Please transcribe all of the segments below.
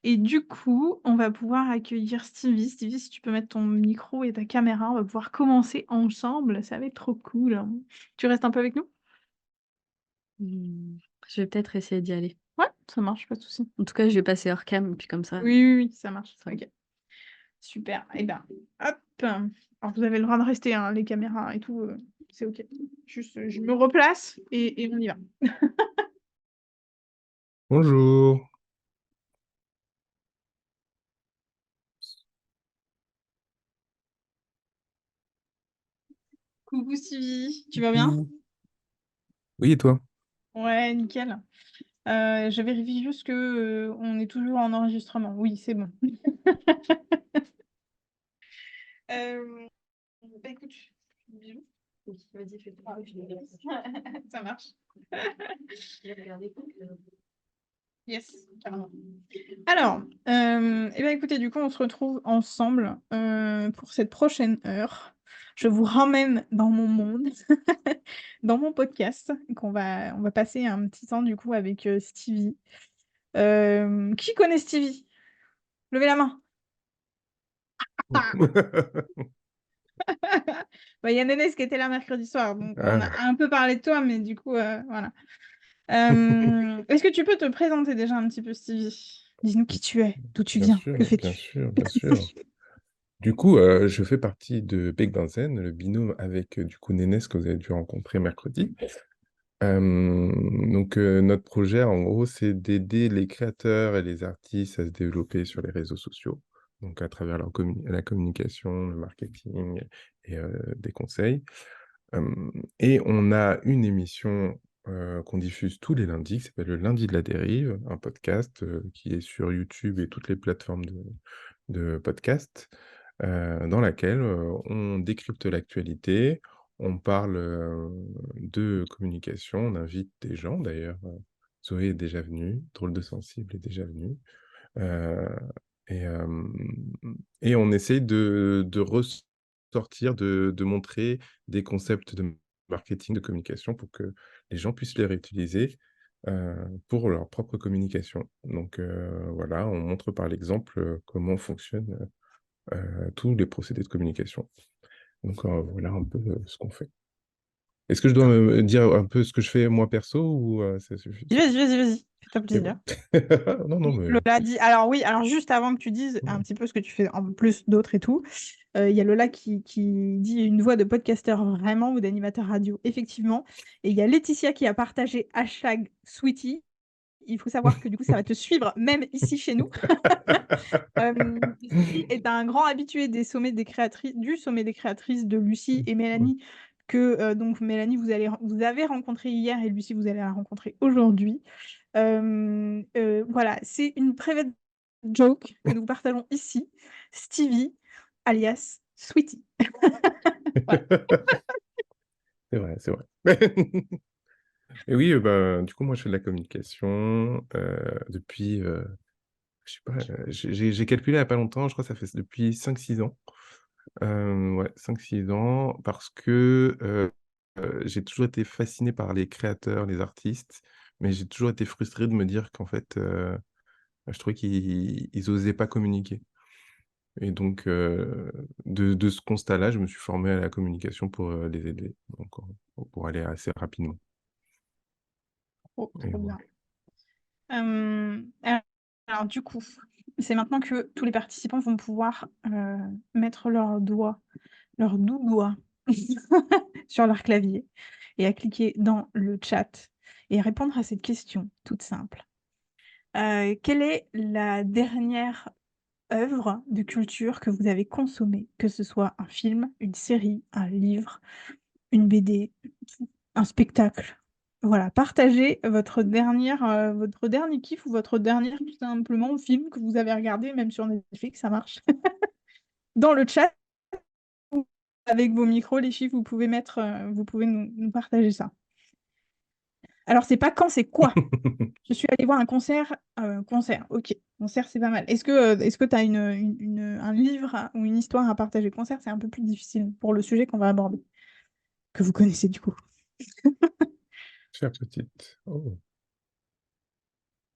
Et du coup, on va pouvoir accueillir Stevie. Stevie, si tu peux mettre ton micro et ta caméra, on va pouvoir commencer ensemble. Ça va être trop cool. Tu restes un peu avec nous? Mmh, je vais peut-être essayer d'y aller. Ouais, ça marche, pas de souci. En tout cas, je vais passer hors cam, puis comme ça, Oui, oui, oui, ça marche. ça Ok, super. Et ben, hop. Alors, vous avez le droit de rester, hein, les caméras et tout, c'est ok. Juste, je me replace et on y va. Bonjour. Coucou Stevie, tu vas bien? Coucou. Oui, et toi? Ouais, nickel. Je vérifie juste que on est toujours en enregistrement. Oui, c'est bon. Euh, Bah écoute, bisous. oui, vas-y, fais Ah, ça marche. Je vais regarder. Yes, carrément. Alors, eh ben écoutez, du coup, on se retrouve ensemble pour cette prochaine heure. Je vous ramène dans mon monde, dans mon podcast, on va passer un petit temps du coup avec Stevie. Qui connaît Stevie? Levez la main. Bah, il y a Nénès qui était là mercredi soir, donc on a Ah, un peu parlé de toi, mais du coup, voilà. Est-ce que tu peux te présenter déjà un petit peu, Stevie? Dis-nous qui tu es, d'où tu bien viens, que sûr, bien fais-tu? sûr, bien sûr. Du coup, je fais partie de Big Benzen, le binôme avec du coup Nénès que vous avez dû rencontrer mercredi. Notre projet, en gros, c'est d'aider les créateurs et les artistes à se développer sur les réseaux sociaux, donc à travers la communication, le marketing et des conseils. Et on a une émission qu'on diffuse tous les lundis, qui s'appelle le Lundi de la Dérive, un podcast qui est sur YouTube et toutes les plateformes de podcast, dans laquelle on décrypte l'actualité, on parle de communication, on invite des gens d'ailleurs. Zoé est déjà venue, Drôle de Sensible est déjà venue. euh, et, euh, et on essaye de ressortir, de montrer des concepts de marketing, de communication pour que les gens puissent les réutiliser pour leur propre communication. Donc voilà, on montre par l'exemple comment fonctionnent tous les procédés de communication. Donc voilà un peu ce qu'on fait. Est-ce que je dois me dire un peu ce que je fais moi perso ou ça suffit ça? Vas-y, vas-y, vas-y, fais-toi C'est bon. plaisir. Non, non, mais... Lola dit, alors oui, alors juste avant que tu dises un petit peu ce que tu fais en plus d'autres et tout, il y a Lola qui dit une voix de podcasteur vraiment ou d'animateur radio, effectivement. Et il y a Laetitia qui a partagé hashtag Sweetie. Il faut savoir que du coup, ça va te suivre même ici chez nous. Sweetie est un grand habitué des sommets des créatrices, du sommet des créatrices de Lucie et Mélanie, que donc Mélanie, vous avez rencontré hier et Lucie, vous allez la rencontrer aujourd'hui. Voilà, c'est une private joke que nous partageons ici. Stevie, alias Sweetie. Voilà. C'est vrai, c'est vrai. Et oui, ben, du coup, moi, je fais de la communication depuis, je sais pas, j'ai calculé il n'y a pas longtemps, je crois que ça fait depuis 5-6 ans. Ouais, 5-6 ans, parce que j'ai toujours été fasciné par les créateurs, les artistes, mais j'ai toujours été frustré de me dire qu'en fait, je trouvais qu'ils osaient pas communiquer. Et donc, de ce constat-là, je me suis formé à la communication pour les aider, donc pour aller assez rapidement. Oh, Et trop bien. voilà. Euh, alors, du coup, c'est maintenant que tous les participants vont pouvoir mettre leurs doux doigts sur leur clavier et à cliquer dans le chat et répondre à cette question toute simple. Quelle est la dernière œuvre de culture que vous avez consommée, que ce soit un film, une série, un livre, une BD, un spectacle? Voilà, partagez votre dernier kiff ou votre dernier tout simplement film que vous avez regardé, même sur Netflix, ça marche. Dans le chat, ou avec vos micros, les chiffres, vous pouvez nous partager ça. Alors, c'est pas quand, c'est quoi? Je suis allée voir un concert. Concert, ok. Concert, c'est pas mal. Est-ce que tu as un livre ou une histoire à partager? Concert, c'est un peu plus difficile pour le sujet qu'on va aborder, que vous connaissez du coup. Chère petite. Oh.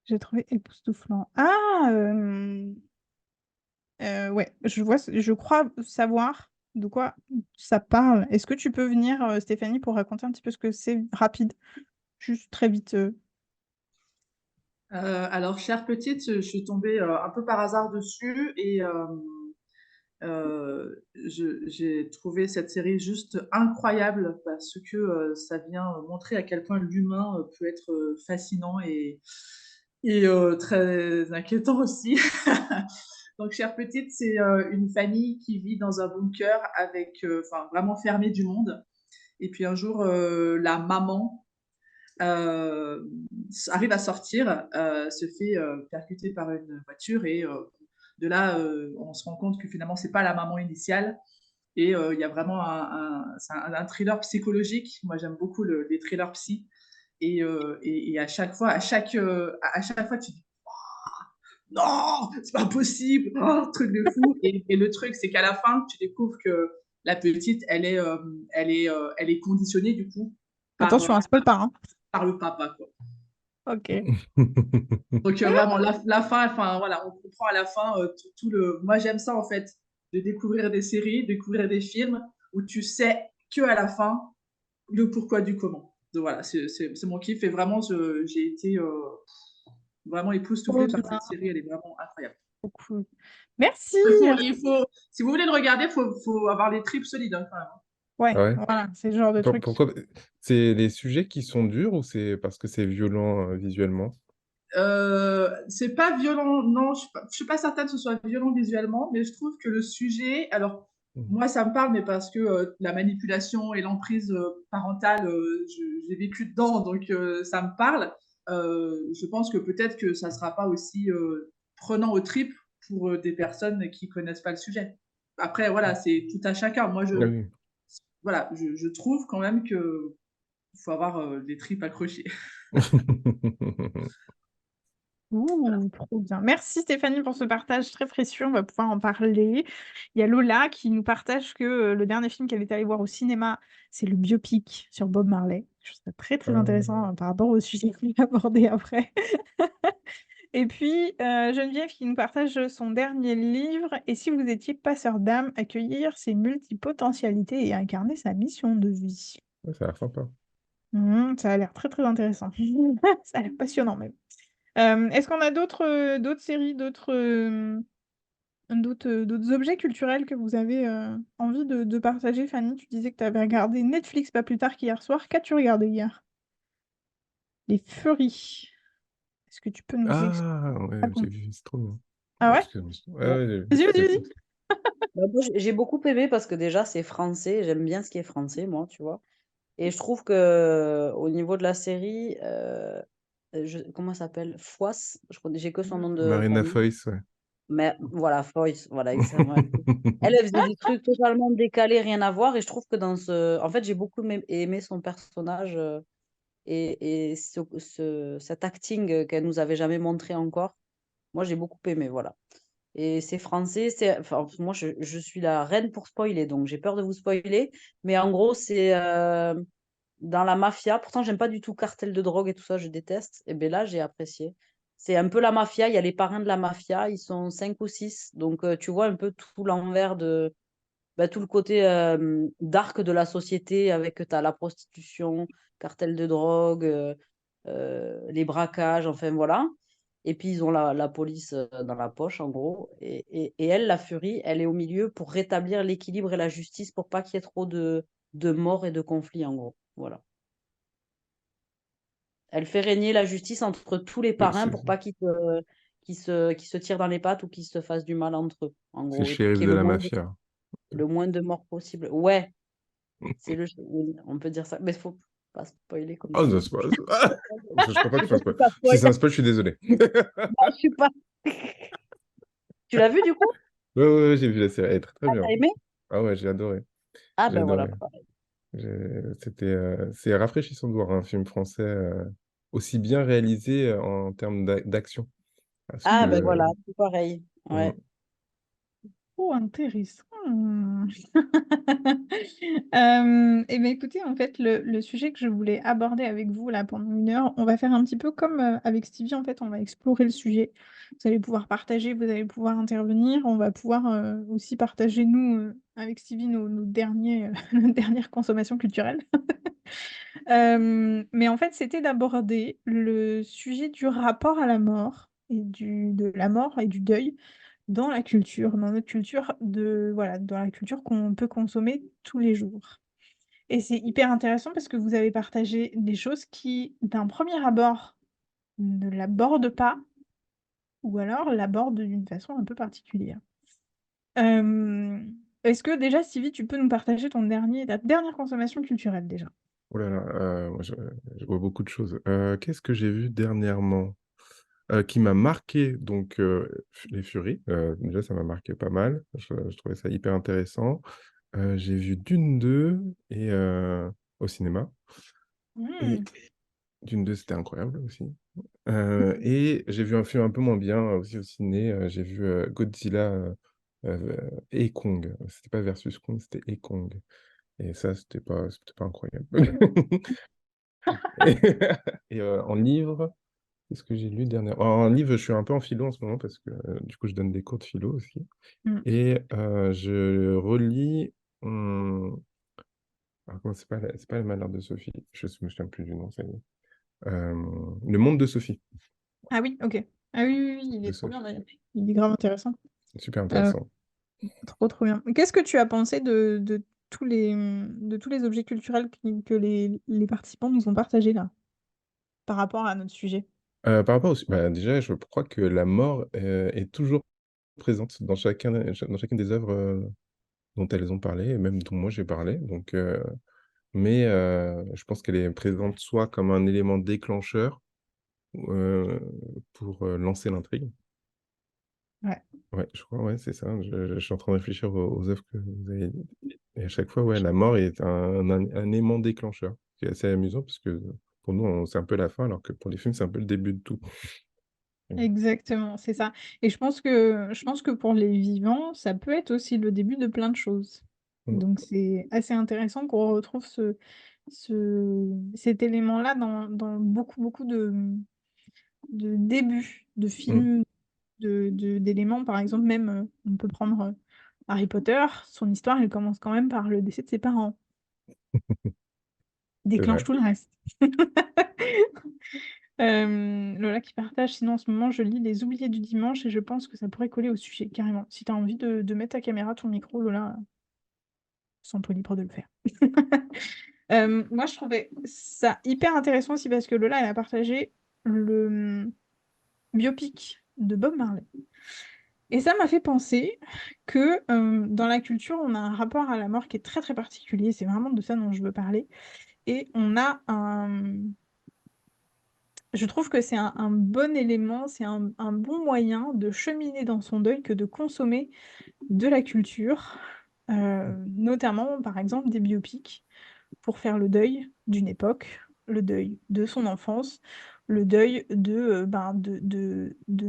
J'ai trouvé époustouflant. Ah, je crois savoir de quoi ça parle. Est-ce que tu peux venir, Stéphanie, pour raconter un petit peu ce que c'est rapide, juste très vite. Alors, chère petite, je suis tombée un peu par hasard dessus et j'ai trouvé cette série juste incroyable parce que ça vient montrer à quel point l'humain peut être fascinant et très inquiétant aussi. Donc, chère petite, c'est une famille qui vit dans un bunker avec, enfin, vraiment fermé du monde. Et puis un jour, la maman euh, arrive à sortir, se fait percuter par une voiture et de là, on se rend compte que finalement, c'est pas la maman initiale. Et il y a vraiment c'est un thriller psychologique. Moi, j'aime beaucoup les thrillers psy. Et à chaque fois, à chaque fois, tu dis non, c'est pas possible, oh, truc de fou. Et le truc, c'est qu'à la fin, tu découvres que la petite, elle est conditionnée du coup par, Attention, un spoil pas, hein. par le papa, quoi. Ok. Donc vraiment, la fin, enfin voilà, on comprend à la fin tout le. Moi, j'aime ça en fait, de découvrir des séries, découvrir des films où tu sais que à la fin le pourquoi du comment. Donc voilà, c'est mon kiff et vraiment, j'ai été vraiment époustouflée Trop par bien, cette série, elle est vraiment incroyable. trop cool. Merci. Si vous voulez le regarder, faut avoir les tripes solides hein, quand même. Ouais, Ah ouais? voilà, c'est le genre de truc. Pourquoi? C'est les sujets qui sont durs ou c'est parce que c'est violent visuellement? C'est pas violent, non, je suis pas certaine que ce soit violent visuellement, mais je trouve que le sujet, alors Mm. moi ça me parle, mais parce que la manipulation et l'emprise parentale, j'ai vécu dedans, donc ça me parle. Je pense que peut-être que ça sera pas aussi prenant aux tripes pour des personnes qui connaissent pas le sujet. Après, voilà, c'est tout à chacun. Moi, Ah oui. voilà, je trouve quand même que faut avoir les tripes accrochées. Ouh, trop bien. Merci Stéphanie pour ce partage très précieux. On va pouvoir en parler. Il y a Lola qui nous partage que le dernier film qu'elle est allée voir au cinéma, c'est le biopic sur Bob Marley. Je trouve ça très très intéressant par rapport au sujet qu'on va aborder après. Et puis Geneviève qui nous partage son dernier livre. Et si vous étiez passeur d'âme, accueillir ses multipotentialités et incarner sa mission de vie. Ouais, ça a l'air sympa. Ça a l'air très très intéressant. Ça a l'air passionnant même. Est-ce qu'on a d'autres séries, d'autres objets culturels que vous avez envie de partager, Fanny? Tu disais que tu avais regardé Netflix pas plus tard qu'hier soir. Qu'as-tu regardé hier? Les Furies. Est-ce que tu peux nous Ah ouais, j'ai raconter? vu, c'est trop bien. Ah ouais? Excuse-moi. Ouais, Ouais. ouais, j'ai vu. Vas-y, vas-y, vas-y. Bah, moi, j'ai beaucoup aimé parce que déjà, c'est français. J'aime bien ce qui est français, moi, tu vois. Et je trouve que au niveau de la série, comment ça s'appelle? Foisse, je crois, j'ai que son nom de Marina famille. Foïs, ouais. Mais voilà, Foyce, voilà, exactement. Elle faisait des trucs totalement décalés, rien à voir. Et je trouve que dans ce. En fait, j'ai beaucoup aimé son personnage et cet acting qu'elle nous avait jamais montré encore. Moi, j'ai beaucoup aimé, voilà. Et c'est français, enfin, moi je suis la reine pour spoiler, donc j'ai peur de vous spoiler. Mais en gros, c'est dans la mafia. Pourtant, j'aime pas du tout cartel de drogue et tout ça, je déteste. Et bien là, j'ai apprécié. C'est un peu la mafia, il y a les parrains de la mafia, ils sont 5 ou 6. Donc tu vois un peu tout l'envers de tout le côté dark de la société avec t'as la prostitution, cartel de drogue, les braquages, enfin voilà. Et puis ils ont la police dans la poche en gros. Et elle, la Furie, elle est au milieu pour rétablir l'équilibre et la justice pour pas qu'il y ait trop de morts et de conflits en gros. Voilà. Elle fait régner la justice entre tous les parrains pour pas qu'ils se tirent dans les pattes ou qu'ils se fassent du mal entre eux, en C'est gros. Et pour shérif qu'il y de ait la mafia. le moins de morts possible. Ouais, oui, on peut dire ça, mais il faut pas spoiler comme Oh, ça. non, c'est pas... Ah je crois pas qu'il faut un spoil. Pas Si spoil. c'est un spoil, je suis désolé. Je suis pas. Tu l'as vu du coup? Ouais, ouais, ouais, j'ai vu la série. Elle est très, très Ah, bien. t'as aimé? Ah ouais, j'ai adoré. Ah J'ai ben voilà, adoré. pareil. C'est rafraîchissant de voir un film français aussi bien réalisé en termes d'action. Parce Ah ben que voilà, c'est pareil. mm, Ouais. Oh, intéressant. Hmm. Eh bien, écoutez, en fait, le sujet que je voulais aborder avec vous là pendant 1 heure, on va faire un petit peu comme avec Stevie, en fait, on va explorer le sujet. Vous allez pouvoir partager, vous allez pouvoir intervenir, on va pouvoir aussi partager, nous, avec Stevie, nos derniers, nos dernières consommations culturelles. Mais en fait, c'était d'aborder le sujet du rapport à la mort et de la mort et du deuil dans la culture, dans notre culture voilà, dans la culture qu'on peut consommer tous les jours. Et c'est hyper intéressant parce que vous avez partagé des choses qui, d'un premier abord, ne l'abordent pas ou alors l'abordent d'une façon un peu particulière. Est-ce que déjà, Sylvie, tu peux nous partager ta dernière consommation culturelle déjà? Oh là là, moi, je vois beaucoup de choses. Qu'est-ce que j'ai vu dernièrement qui m'a marqué? Donc, les Furies, déjà, ça m'a marqué pas mal. Je trouvais ça hyper intéressant. J'ai vu Dune 2 au cinéma. Et Hmm. Dune 2, c'était incroyable aussi. Et j'ai vu un film un peu moins bien aussi au ciné. J'ai vu Godzilla et Kong. C'était pas versus Kong, c'était et Kong. Et ça, c'était pas incroyable. Et, en livre, qu'est-ce que j'ai lu dernièrement? En livre, je suis un peu en philo en ce moment parce que du coup, je donne des cours de philo aussi. Hmm. Et je relis. Alors, comment c'est pas Le Malheur de Sophie. Je me souviens plus du nom, ça y est. Le Monde de Sophie. Ah oui, ok. Ah oui, oui, oui, il De est trop bien Sophie. d'ailleurs. Il est grave intéressant. Super Euh, intéressant. Trop, trop bien. Qu'est-ce que tu as pensé de tous les objets culturels que les participants nous ont partagés là, par rapport à notre sujet? Par rapport bah, déjà, je crois que la mort est toujours présente dans dans chacune des œuvres dont elles ont parlé, et même dont moi j'ai parlé. Donc, mais je pense qu'elle est présente soit comme un élément déclencheur euh, pour lancer l'intrigue. Ouais, Ouais, je crois, ouais, c'est ça. Je suis en train de réfléchir aux œuvres que vous avez dites. Et à chaque fois, ouais, la mort est un élément déclencheur. C'est assez amusant parce que pour nous, c'est un peu la fin, alors que pour les films, c'est un peu le début de tout. exactement, c'est ça. Et je pense que pour les vivants, ça peut être aussi le début de plein de choses. Mm, Donc c'est assez intéressant qu'on retrouve cet élément-là dans beaucoup, beaucoup de débuts de mm. films, d'éléments. Par exemple, même, on peut prendre Harry Potter, son histoire, elle commence quand même par le décès de ses parents. Il C'est vrai. déclenche tout le reste. Lola qui partage, sinon en ce moment je lis Les Oubliés du dimanche et je pense que ça pourrait coller au sujet, carrément. Si tu as envie de mettre ta caméra, ton micro, Lola, sens-toi libre de le faire. Moi je trouvais ça hyper intéressant aussi parce que Lola elle a partagé le biopic de Bob Marley. Et ça m'a fait penser que dans la culture, on a un rapport à la mort qui est très très particulier. C'est vraiment de ça dont je veux parler. Et on a un... Je trouve que c'est un bon élément, c'est un bon moyen de cheminer dans son deuil que de consommer de la culture, notamment par exemple des biopics pour faire le deuil d'une époque, le deuil de son enfance, le deuil de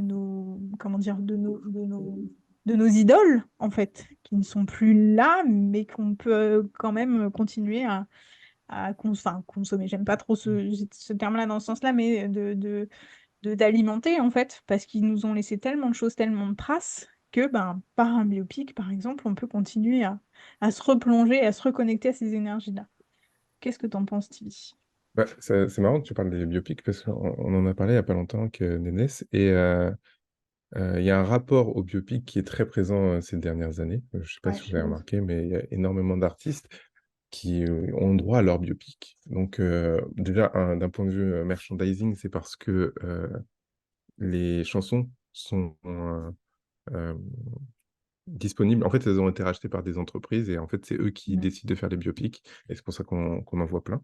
nos, comment dire, de nos idoles, en fait, qui ne sont plus là, mais qu'on peut quand même continuer enfin, consommer. J'aime pas trop ce terme-là dans ce sens-là, mais d'alimenter, en fait, parce qu'ils nous ont laissé tellement de choses, tellement de traces, que ben, par un biopic, par exemple, on peut continuer à se replonger, à se reconnecter à ces énergies-là. Qu'est-ce que t'en penses, Tilly? Bah, c'est marrant que tu parles des biopics parce qu'on en a parlé il n'y a pas longtemps avec Nénès. Et il y a un rapport au biopic qui est très présent ces dernières années. Je ne sais pas Ouais, si je vous suis avez d'accord. remarqué, mais il y a énormément d'artistes qui ont droit à leur biopic. Donc, déjà, d'un point de vue merchandising, c'est parce que les chansons sont euh, disponibles. En fait, elles ont été rachetées par des entreprises et en fait, c'est eux qui Ouais. décident de faire les biopics. Et c'est pour ça qu'on en voit plein.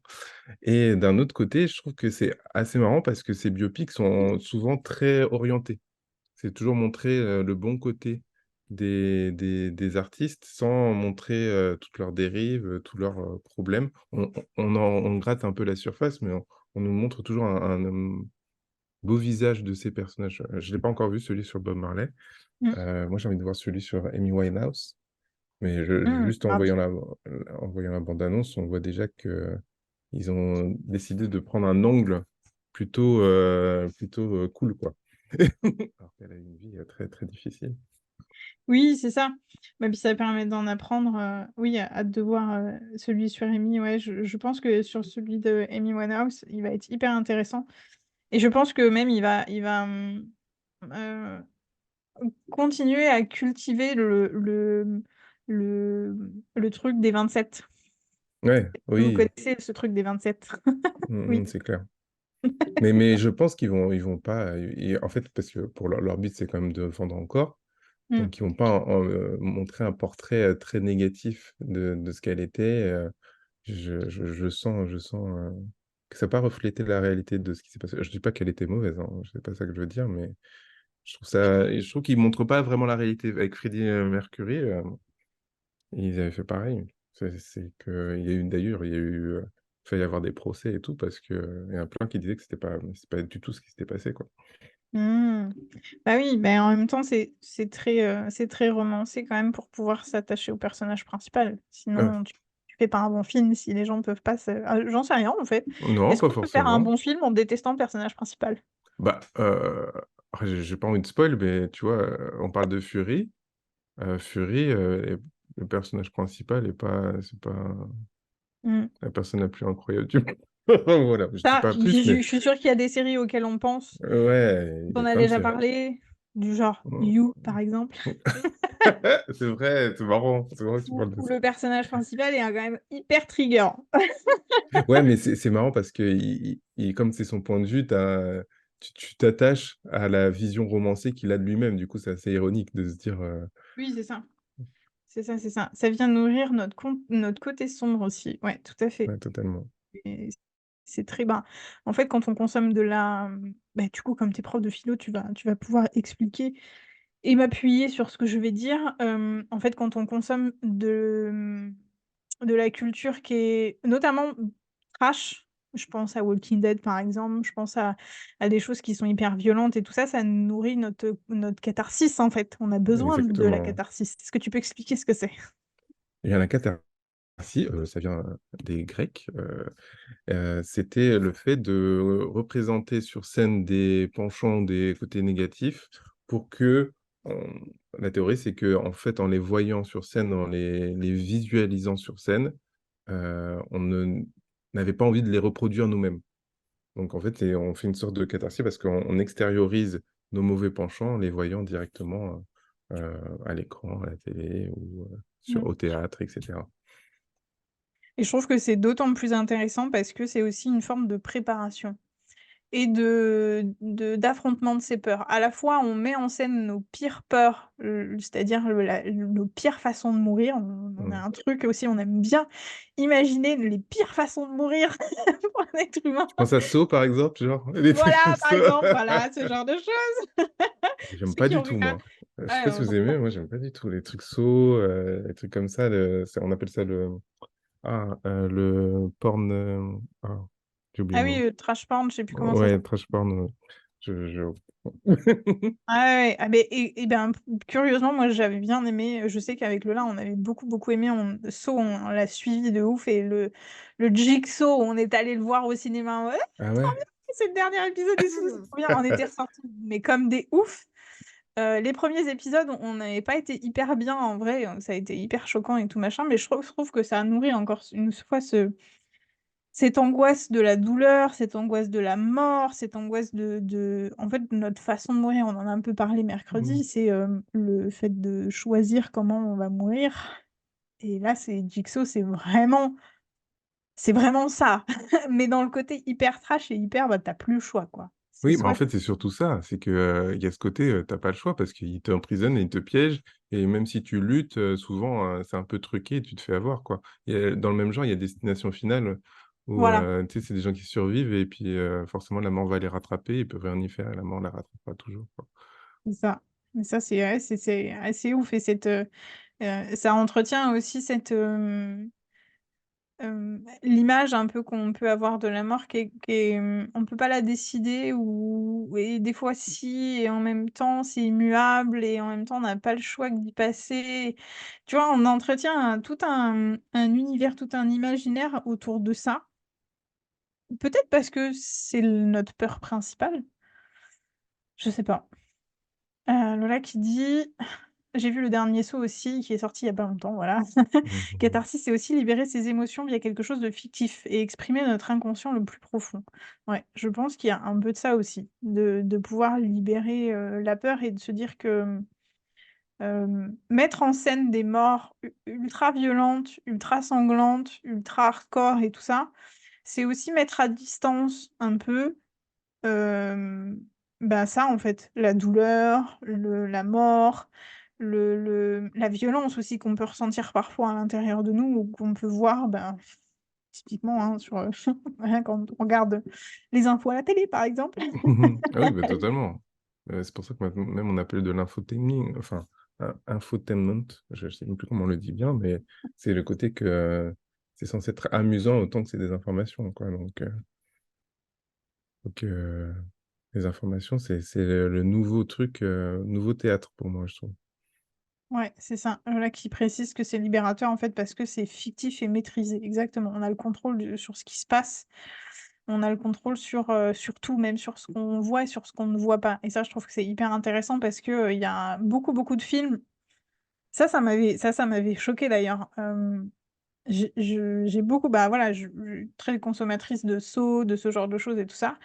Et d'un autre côté, je trouve que c'est assez marrant parce que ces biopics sont souvent très orientés. C'est toujours montrer le bon côté des artistes sans montrer toutes leurs dérives, tous leurs problèmes. On gratte un peu la surface, mais on nous montre toujours un beau visage de ces personnages. Je ne l'ai pas encore vu, celui sur Bob Marley. Mm. Moi, j'ai envie de voir celui sur Amy Winehouse. Mais juste en voyant la bande-annonce, on voit déjà que ils ont décidé de prendre un angle plutôt cool, quoi. Alors qu'elle a une vie très, très difficile. Oui, c'est ça. Bah, puis ça permet d'en apprendre. Oui, hâte de voir celui sur Amy. Ouais, je pense que sur celui de Amy Winehouse, il va être hyper intéressant. Et je pense que même euh, continuer à cultiver le truc des 27. Ouais, Vous oui, connaissez ce truc des 27? Oui. c'est clair. Mais je pense qu'ils vont pas. En fait, parce que pour leur but, c'est quand même de vendre encore. Mm. Donc, ils vont pas montrer un portrait très négatif de ce qu'elle était. Je sens que ça n'a pas reflété la réalité de ce qui s'est passé. Je dis pas qu'elle était mauvaise, hein, c'est pas ça que je veux dire, mais je trouve qu'ils montrent pas vraiment la réalité. Avec Freddie Mercury, ils avaient fait pareil. C'est que d'ailleurs, il fallait y avoir des procès et tout parce que il y en a plein qui disaient que c'est pas du tout ce qui s'était passé, quoi. Mm. Bah oui, mais en même temps, c'est très romancé quand même pour pouvoir s'attacher au personnage principal. Euh, Sinon, tu fais pas un bon film si les gens peuvent pas se... Ah, j'en sais rien en fait. non, Est-ce pas qu'on peut faire un forcément. bon film en détestant le personnage principal? Bah, après, j'ai pas envie de spoil, mais tu vois, on parle de Fury. Fury, le personnage principal c'est pas Mm. la personne la plus incroyable du monde. Voilà, je dis Ça, pas plus, mais je suis sûre qu'il y a des séries auxquelles on pense, ouais, il y qu'on a a plein de déjà séries. parlé, du genre Mm. You, par exemple, C'est vrai, c'est marrant que tu parles de où ça. le personnage principal est quand même hyper trigger. Ouais, mais c'est marrant parce que comme c'est son point de vue, tu t'attaches à la vision romancée qu'il a de lui-même. Du coup, c'est assez ironique de se dire. Oui, c'est ça. C'est ça, c'est ça. Ça vient nourrir notre côté sombre aussi. Ouais, tout à fait. Ouais, totalement. Et c'est très bas. En fait, quand on consomme de la... Bah, du coup, comme tu es prof de philo, tu vas pouvoir expliquer et m'appuyer sur ce que je vais dire. En fait, quand on consomme de la culture qui est notamment trash, je pense à Walking Dead par exemple, je pense à des choses qui sont hyper violentes et tout ça, ça nourrit notre catharsis en fait. On a besoin de la Exactement. catharsis. Est-ce que tu peux expliquer ce que c'est? Il y en a quatre. Ça vient des Grecs. C'était le fait de représenter sur scène des penchants, des côtés négatifs, pour que, la théorie, c'est que en fait, en les voyant sur scène, en les visualisant sur scène, n'avait pas envie de les reproduire nous-mêmes. Donc en fait, on fait une sorte de catharsis parce qu'on extériorise nos mauvais penchants en les voyant directement à l'écran, à la télé ou au théâtre, etc. Et je trouve que c'est d'autant plus intéressant parce que c'est aussi une forme de préparation et d'affrontement de ses peurs. À la fois, on met en scène nos pires peurs, c'est-à-dire nos pires façons de mourir. On a Mm. un truc aussi, on aime bien imaginer les pires façons de mourir pour un être humain. Je pense à Saw, par exemple, genre, des trucs comme Voilà, par ça. exemple, voilà, ce genre de choses. J'aime Ceux pas qui du ont vu tout, là. moi. Je sais Ouais, pas si vous aimez, moi, j'aime pas du tout les trucs Saw, les trucs comme ça. On appelle ça le porn. J'ai oublié ah le oui, nom. trash porn, je sais plus comment ça Ouais, s'appelle. trash porn. Ouais. Je... Ah ouais, ah ben, et ben, curieusement, moi j'avais bien aimé, je sais qu'avec Lola on avait beaucoup aimé, Saw on l'a suivi de ouf, et le Jigsaw on est allé le voir au cinéma, ouais, Ah trop ouais? bien, c'est le dernier épisode et tout, c'est trop bien, on était ressortis, mais comme des oufs. Les premiers épisodes on n'avait pas été hyper bien en vrai, ça a été hyper choquant et tout machin, mais je trouve que ça a nourri encore une fois cette angoisse de la douleur, cette angoisse de la mort, cette angoisse En fait, notre façon de mourir, on en a un peu parlé mercredi, Mm. c'est le fait de choisir comment on va mourir. Et là, c'est Jigsaw, c'est vraiment ça. Mais dans le côté hyper trash et hyper, bah, t'as plus le choix, quoi. C'est Oui, mais en soit... fait, c'est surtout ça. C'est que, il y a ce côté, t'as pas le choix parce qu'ils t'emprisonnent et ils te piègent. Et même si tu luttes, souvent, c'est un peu truqué et tu te fais avoir, quoi. Dans le même genre, il y a Destination Finale où Voilà, tu sais, c'est des gens qui survivent et puis forcément, la mort va les rattraper. Ils peuvent rien y faire et la mort la rattrapera toujours, quoi. c'est ça. Mais ça, ouais, c'est assez ouf. Et ça entretient aussi l'image un peu qu'on peut avoir de la mort on peut pas la décider et des fois si, et en même temps c'est immuable et en même temps on n'a pas le choix que d'y passer. Tu vois, on entretient tout un univers, tout un imaginaire autour de ça. Peut-être parce que c'est notre peur principale. Je sais pas. Lola qui dit: «J'ai vu le dernier Saw aussi, qui est sorti il y a pas longtemps, voilà. Mhm. Catharsis, c'est aussi libérer ses émotions via quelque chose de fictif et exprimer notre inconscient le plus profond». Ouais, je pense qu'il y a un peu de ça aussi, de pouvoir libérer, la peur et de se dire que, mettre en scène des morts ultra violentes, ultra sanglantes, ultra hardcore et tout ça, c'est aussi mettre à distance un peu, Hem, bah, ça, en fait, la douleur, la mort, la violence aussi qu'on peut ressentir parfois à l'intérieur de nous ou qu'on peut voir, ben, typiquement, hein, sur, rien quand on regarde les infos à la télé, par exemple. Ah oui, bah, totalement. C'est pour ça que maintenant même on appelle de l'infotainment, enfin, infotainment, je ne sais même plus comment on le dit bien, mais c'est le côté que c'est censé être amusant autant que c'est des informations, quoi, donc les informations, c'est le nouveau truc, nouveau théâtre pour moi, je trouve. Ouais, c'est ça. Là, qui précise que c'est libérateur, en fait, parce que c'est fictif et maîtrisé. Exactement. On a le contrôle sur ce qui se passe. On a le contrôle sur tout, même sur ce qu'on voit et sur ce qu'on ne voit pas. Et ça, je trouve que c'est hyper intéressant parce que, il y a beaucoup, beaucoup de films. Ça m'avait choquée d'ailleurs. J'ai beaucoup, bah voilà, je très consommatrice de Saw, de ce genre de choses et tout ça.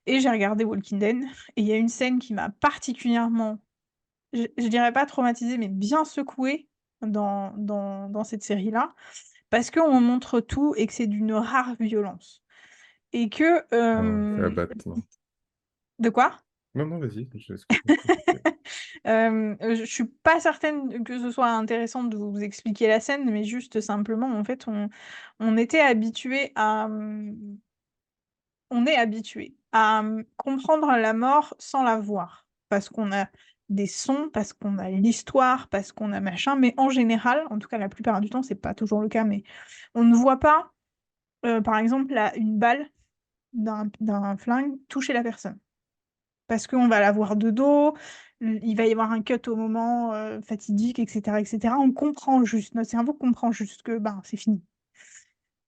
Et j'ai regardé Walking Dead. Et il y a une scène qui m'a particulièrement, je dirais pas traumatisée, mais bien secouée dans cette série-là, parce qu'on montre tout et que c'est d'une rare violence. Et que, Ah, c'est abattement. de quoi? Non, non, vas-y, je laisse continuer. Je suis pas certaine que ce soit intéressant de vous expliquer la scène, mais juste simplement, en fait, on était habitués à, on est habitué à, comprendre la mort sans la voir. Parce qu'on a des sons, parce qu'on a l'histoire, parce qu'on a machin, mais en général, en tout cas la plupart du temps, c'est pas toujours le cas, mais on ne voit pas, par exemple, une balle d'un flingue toucher la personne. Parce qu'on va la voir de dos, il va y avoir un cut au moment, fatidique et cetera et cetera. On comprend juste, notre cerveau comprend juste que, ben, c'est fini.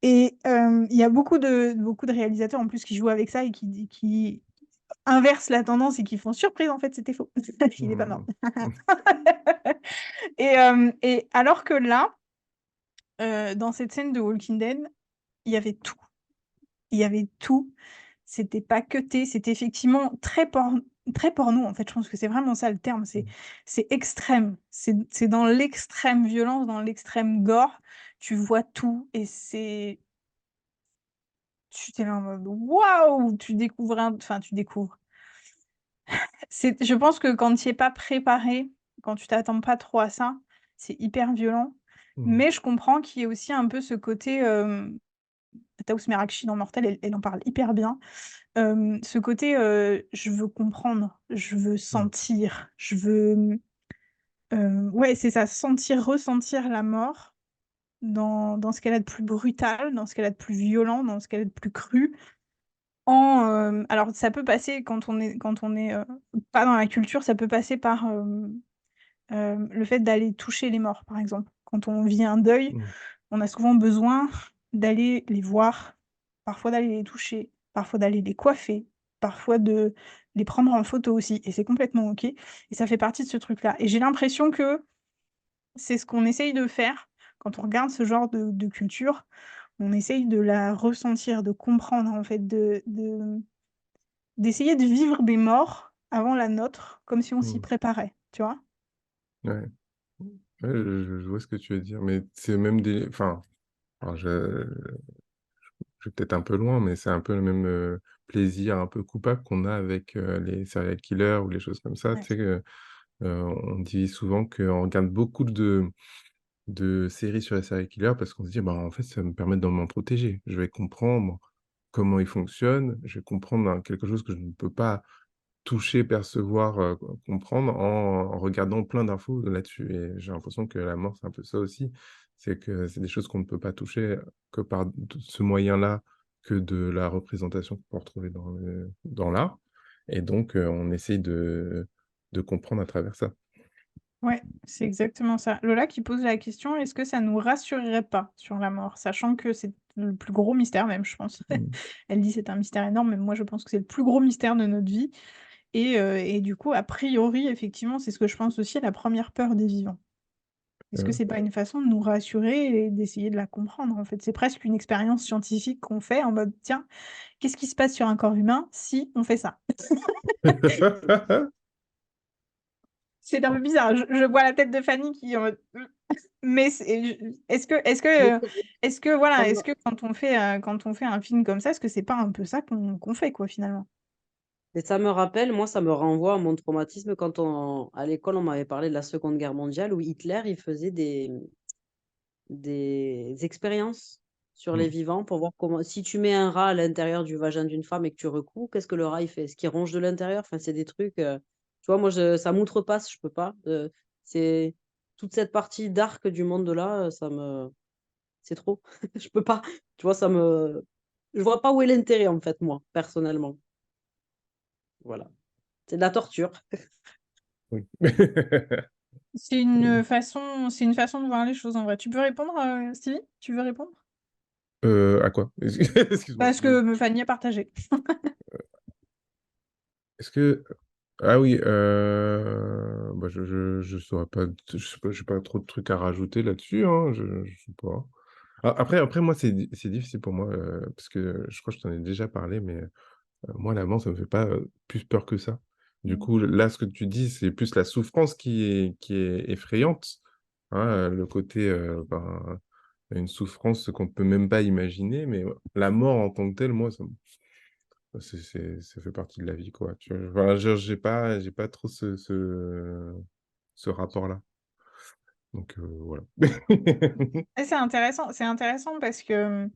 Et il y a beaucoup de réalisateurs en plus qui jouent avec ça et qui inversent la tendance et qui font: «Surprise, en fait, c'était faux. Il est pas mort». Mhm. Et alors que là, dans cette scène de Walking Dead, il y avait tout. Il y avait tout. C'était pas cuté, c'était effectivement très porno, en fait. Je pense que c'est vraiment ça le terme, c'est extrême. C'est dans l'extrême violence, dans l'extrême gore. Tu vois tout et tu es là en mode: «Waouh!» Tu découvres. Je pense que quand tu y es pas préparé, quand tu t'attends pas trop à ça, c'est hyper violent. Mhm. Mais je comprends qu'il y ait aussi un peu ce côté, Taous Merakchi dans Mortel, elle en parle hyper bien. Ce côté, je veux comprendre, je veux Mhm. sentir, je veux, ouais, c'est ça, sentir, ressentir la mort dans ce qu'elle a de plus brutal, dans ce qu'elle a de plus violent, dans ce qu'elle a de plus cru. Alors ça peut passer quand on est, pas dans la culture, ça peut passer par, le fait d'aller toucher les morts, par exemple. Quand on vit un deuil, Mhm. on a souvent besoin d'aller les voir, parfois d'aller les toucher, parfois d'aller les coiffer, parfois de les prendre en photo aussi et c'est complètement OK et ça fait partie de ce truc-là et j'ai l'impression que c'est ce qu'on essaye de faire quand on regarde ce genre de culture. On essaye de la ressentir, de comprendre en fait, d'essayer de vivre des morts avant la nôtre, comme si on s'y Mhm. préparait, tu vois? Ouais. Ouais, je vois ce que tu veux dire, mais c'est même des, enfin, alors je vais peut-être un peu loin, mais c'est un peu le même plaisir un peu coupable qu'on a avec les serial killers ou les choses comme ça. Ouais. Tu sais, on dit souvent qu'on regarde beaucoup de séries sur les serial killers parce qu'on se dit, bah, en fait, ça me permet de m'en protéger. Je vais comprendre comment ils fonctionnent, je vais comprendre quelque chose que je ne peux pas toucher, percevoir, comprendre en regardant plein d'infos là-dessus. Et j'ai l'impression que la mort, c'est un peu ça aussi. C'est que c'est des choses qu'on ne peut pas toucher que par ce moyen-là, que de la représentation qu'on peut retrouver dans l'art. Et donc, on essaye de comprendre à travers ça. Ouais, c'est exactement ça. Lola qui pose la question, est-ce que ça nous rassurerait pas sur la mort, sachant que c'est le plus gros mystère même, je pense. Elle dit c'est un mystère énorme, mais moi je pense que c'est le plus gros mystère de notre vie. Et du coup, a priori, effectivement, c'est ce que je pense aussi, la première peur des vivants. Est-ce que c'est pas une façon de nous rassurer et d'essayer de la comprendre, en fait? C'est presque une expérience scientifique qu'on fait en mode, tiens, qu'est-ce qui se passe sur un corps humain si on fait ça? C'est un peu bizarre. Je vois la tête de Fanny qui est en mode, mais est-ce que Ça voilà, me, est-ce que quand on fait un film comme ça, est-ce que c'est pas un peu ça qu'on fait, quoi, finalement? mais ça me rappelle, moi, ça me renvoie à mon traumatisme quand à l'école, on m'avait parlé de la Seconde Guerre mondiale où Hitler, il faisait des expériences sur les vivants pour voir comment, si tu mets un rat à l'intérieur du vagin d'une femme et que tu recouds, qu'est-ce que le rat il fait? Est-ce qu'il ronge de l'intérieur? Enfin, c'est des trucs, tu vois, moi, ça m'outrepasse, je peux pas. C'est toute cette partie dark du monde de là, c'est trop. Je peux pas. Tu vois, je vois pas où est l'intérêt en fait, moi, personnellement. Voilà. C'est de la torture. Oui. C'est une façon de voir les choses, en vrai. Tu peux répondre, Stevie? Tu veux répondre? À quoi? Excuse-moi. Parce que Fanny a partagé. Est-ce que... Ah oui, bah je saurais pas, je sais pas, j'ai pas trop de trucs à rajouter là-dessus, hein, je sais pas. Après, moi, c'est difficile pour moi, parce que je crois que je t'en ai déjà parlé, mais moi, la mort, ça me fait pas plus peur que ça. Du coup, là, ce que tu dis, c'est plus la souffrance qui est effrayante, hein, le côté, ben, une souffrance qu'on peut même pas imaginer, mais la mort en tant que telle, moi, ça fait partie de la vie, quoi. Tu vois, enfin, j'ai pas trop ce rapport-là. Donc, voilà. Et c'est intéressant parce que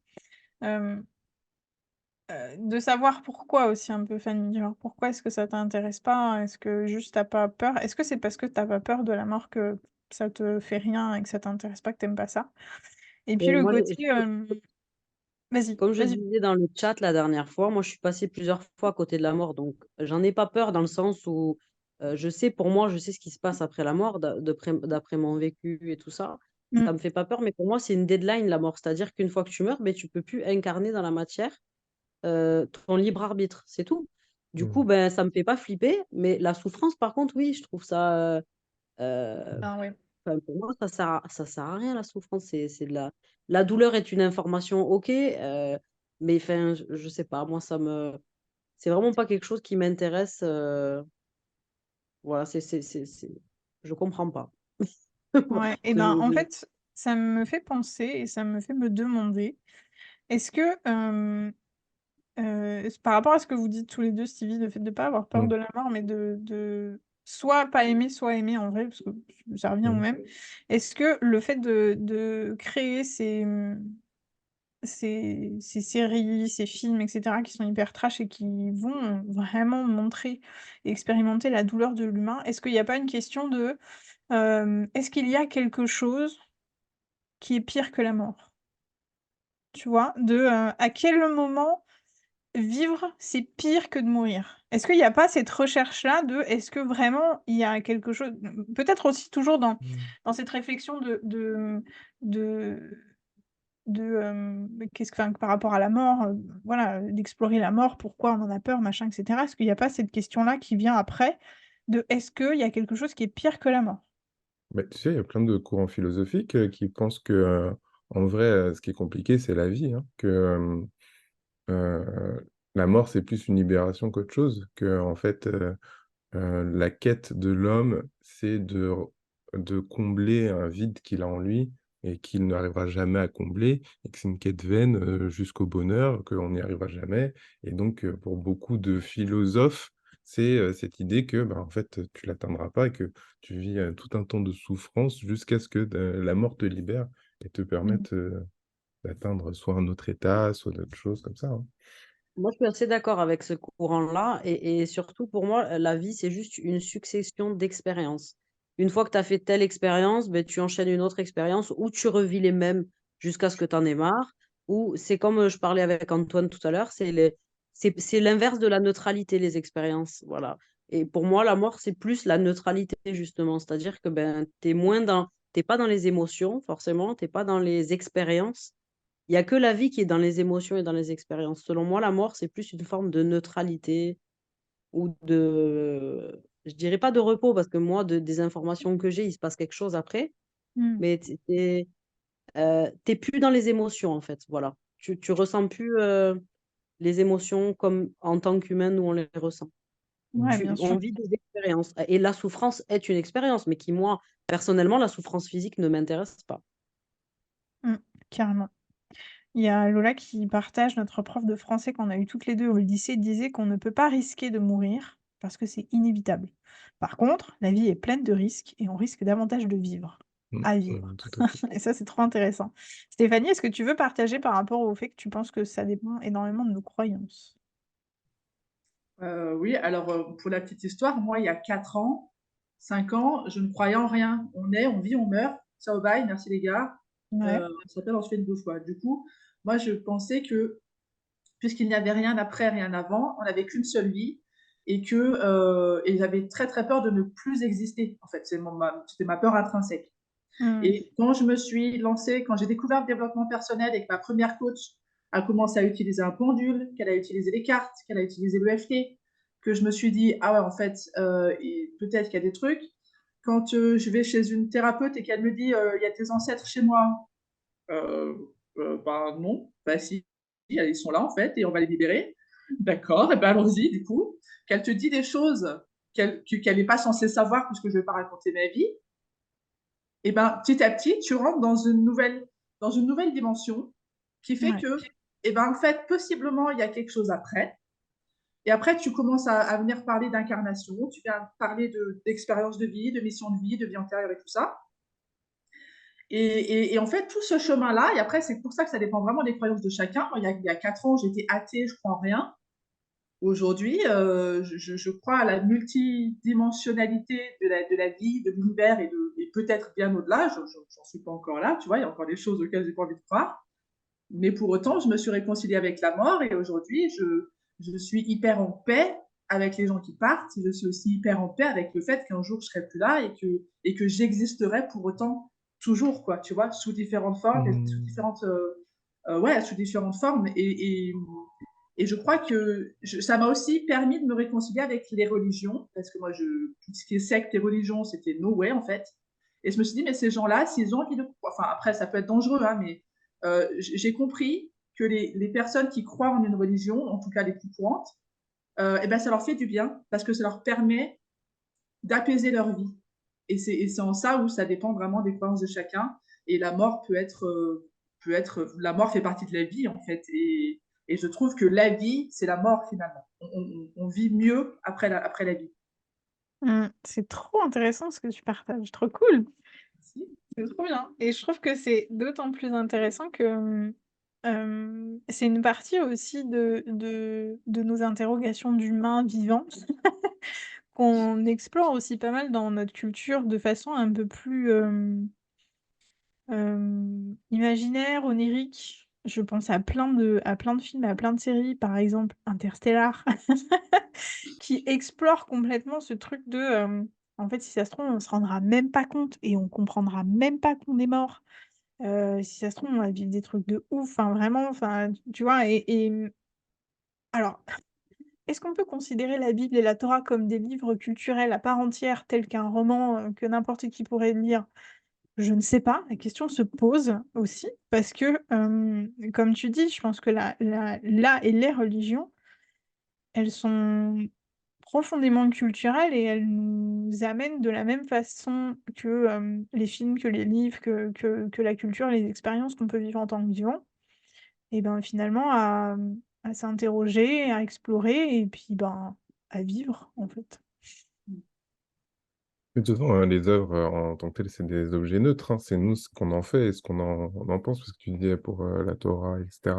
de savoir pourquoi aussi un peu, Fanny. Genre, pourquoi est-ce que ça t'intéresse pas? Est-ce que juste t'as pas peur? Est-ce que c'est parce que t'as pas peur de la mort que ça te fait rien et que ça t'intéresse pas, que t'aimes pas ça? Et puis le Moi, côté... Vas-y, comme je vas-y. disais dans le chat la dernière fois, moi, je suis passée plusieurs fois à côté de la mort. Donc, j'en ai pas peur dans le sens où je sais, pour moi, je sais ce qui se passe après la mort, d'après mon vécu et tout ça. Ça Mm, me fait pas peur, mais pour moi, c'est une deadline, la mort. C'est-à-dire qu'une fois que tu meurs, ben, tu peux plus incarner dans la matière ton libre arbitre. C'est tout. Du coup, Mmh. ben, ça me fait pas flipper. Mais la souffrance, par contre, oui, je trouve ça. ah ouais. Enfin, pour moi, ça sert à rien la souffrance. C'est la douleur est une information, ok, mais enfin, je sais pas, moi, c'est vraiment pas quelque chose qui m'intéresse. Voilà, je comprends pas. Ouais. Et ben, en fait, ça me fait penser et ça me fait me demander, est-ce que, par rapport à ce que vous dites tous les deux, Stevie, le fait de pas avoir peur Mmh. de la mort, mais de soit pas aimer, soit aimer en vrai, parce que ça revient au Mmh. même. Est-ce que le fait de créer ces séries, ces films, etc., qui sont hyper trash et qui vont vraiment montrer et expérimenter la douleur de l'humain, est-ce qu'il n'y a pas une question de est-ce qu'il y a quelque chose qui est pire que la mort? Tu vois? À quel moment vivre, c'est pire que de mourir? Est-ce qu'il n'y a pas cette recherche-là de est-ce que vraiment il y a quelque chose, peut-être aussi toujours Mmh. dans cette réflexion de enfin, par rapport à la mort, voilà, d'explorer la mort, pourquoi on en a peur, machin, et cetera. Est-ce qu'il n'y a pas cette question-là qui vient après de est-ce qu'il y a quelque chose qui est pire que la mort? Bah, tu sais, il y a plein de courants philosophiques, qui pensent que, en vrai, ce qui est compliqué, c'est la vie, hein. Que, la mort, c'est plus une libération qu'autre chose. Qu'en fait, la quête de l'homme, c'est de combler un vide qu'il a en lui et qu'il n'arrivera jamais à combler, et que c'est une quête vaine, jusqu'au bonheur, qu'on n'y arrivera jamais. Et donc, pour beaucoup de philosophes, c'est, cette idée que, bah, en fait, tu l'atteindras pas et que tu vis, tout un temps de souffrance jusqu'à ce que, la mort te libère et te Mmh. permette, d'atteindre soit un autre état, soit d'autres choses comme ça, hein. Moi, je suis assez d'accord avec ce courant-là. Et surtout, pour moi, la vie, c'est juste une succession d'expériences. Une fois que tu as fait telle expérience, ben, tu enchaînes une autre expérience ou tu revis les mêmes jusqu'à ce que tu en aies marre. Ou c'est comme je parlais avec Antoine tout à l'heure, c'est l'inverse de la neutralité, les expériences. Voilà. Et pour moi, la mort, c'est plus la neutralité, justement. C'est-à-dire que ben, t'es pas dans les émotions, forcément, t'es pas dans les expériences. Il y a que la vie qui est dans les émotions et dans les expériences. Selon moi, la mort, c'est plus une forme de neutralité ou je dirais pas de repos, parce que moi, des informations que j'ai, il se passe quelque chose après, Mm. mais t'es plus dans les émotions, en fait. Voilà. Tu ressens plus les émotions comme en tant qu'humain, nous, on les ressent. Ouais, bien On sûr. vit des expériences. Et la souffrance est une expérience, mais qui, moi, personnellement, la souffrance physique ne m'intéresse pas. Mm, carrément. Il y a Lola qui partage, notre prof de français qu'on a eu toutes les deux au lycée, disait qu'on ne peut pas risquer de mourir parce que c'est inévitable. Par contre, la vie est pleine de risques et on risque davantage de vivre. À vivre. Tout à fait. Et ça, c'est trop intéressant. Stéphanie, est-ce que tu veux partager par rapport au fait que tu penses que ça dépend énormément de nos croyances? Oui, alors pour la petite histoire, moi, il y a 4 ans, 5 ans, je ne croyais en rien. On est, on vit, on meurt. Ciao, bye, merci les gars. Ouais. On s'appelle, on se fait une bouffe, quoi. Du coup, moi, je pensais que puisqu'il n'y avait rien après, rien avant, on n'avait qu'une seule vie et j'avais très très peur de ne plus exister. En fait, c'était ma peur intrinsèque. Mm. Et quand je me suis lancée, quand j'ai découvert le développement personnel et que ma première coach a commencé à utiliser un pendule, qu'elle a utilisé les cartes, qu'elle a utilisé l'EFT, que je me suis dit, ah ouais, en fait, peut-être qu'il y a des trucs. Quand je vais chez une thérapeute et qu'elle me dit, il y a tes ancêtres chez moi, bah non, bah si, ils sont là en fait et on va les libérer. D'accord, et ben allons-y du coup. Qu'elle te dit des choses qu'elle n'est pas censée savoir puisque je ne vais pas raconter ma vie, et ben petit à petit, tu rentres dans une nouvelle dimension qui fait Ouais. que, et ben en fait, possiblement, il y a quelque chose après. Et après, tu commences à venir parler d'incarnation, tu viens parler d'expérience de vie, de mission de vie, de vie antérieure et tout ça. Et en fait, tout ce chemin-là, et après, c'est pour ça que ça dépend vraiment des croyances de chacun. Moi, il y a 4 ans, j'étais athée, je crois en rien. Aujourd'hui, je crois à la multidimensionnalité de la vie, de l'univers et peut-être bien au-delà. J'en suis pas encore là, tu vois, il y a encore des choses auxquelles j'ai pas envie de croire. Mais pour autant, je me suis réconciliée avec la mort et aujourd'hui, je suis hyper en paix avec les gens qui partent. Je suis aussi hyper en paix avec le fait qu'un jour, je serai plus là et que j'existerai pour autant toujours, quoi, tu vois, sous différentes formes, sous différentes, ouais, sous différentes formes. Et je crois que ça m'a aussi permis de me réconcilier avec les religions, parce que moi, tout ce qui est secte et religion, c'était no way, en fait. Et je me suis dit, mais ces gens-là, s'ils ont envie de... Enfin, après, ça peut être dangereux, hein, mais j'ai compris que les personnes qui croient en une religion, en tout cas les plus courantes, eh ben, ça leur fait du bien, parce que ça leur permet d'apaiser leur vie. Et c'est en ça où ça dépend vraiment des croyances de chacun. Et la mort la mort fait partie de la vie, en fait. Et je trouve que la vie, c'est la mort, finalement. On vit mieux après la vie. Mm. C'est trop intéressant ce que tu partages, trop cool. Merci. C'est trop bien. Et je trouve que c'est d'autant plus intéressant que c'est une partie aussi de nos interrogations d'humains vivants qu'on explore aussi pas mal dans notre culture de façon un peu plus imaginaire, onirique. Je pense à plein de films, à plein de séries, par exemple Interstellar, qui explore complètement ce truc de en fait, si ça se trouve, on se rendra même pas compte et on comprendra même pas qu'on est mort. Si ça se trouve, on va vivre des trucs de ouf, enfin vraiment, enfin, tu vois, alors, est-ce qu'on peut considérer la Bible et la Torah comme des livres culturels à part entière, tels qu'un roman que n'importe qui pourrait lire? Je ne sais pas, la question se pose aussi, parce que, comme tu dis, je pense que la et les religions, elles sont profondément culturelles et elles nous amènent de la même façon que les films, que les livres, que la culture, les expériences qu'on peut vivre en tant que vivant. Et ben finalement à s'interroger, à explorer et puis ben à vivre en fait. De toute façon, les œuvres en tant que telles, c'est des objets neutres, hein. C'est nous ce qu'on en fait et ce qu'on en pense, parce que tu disais pour la Torah, etc.,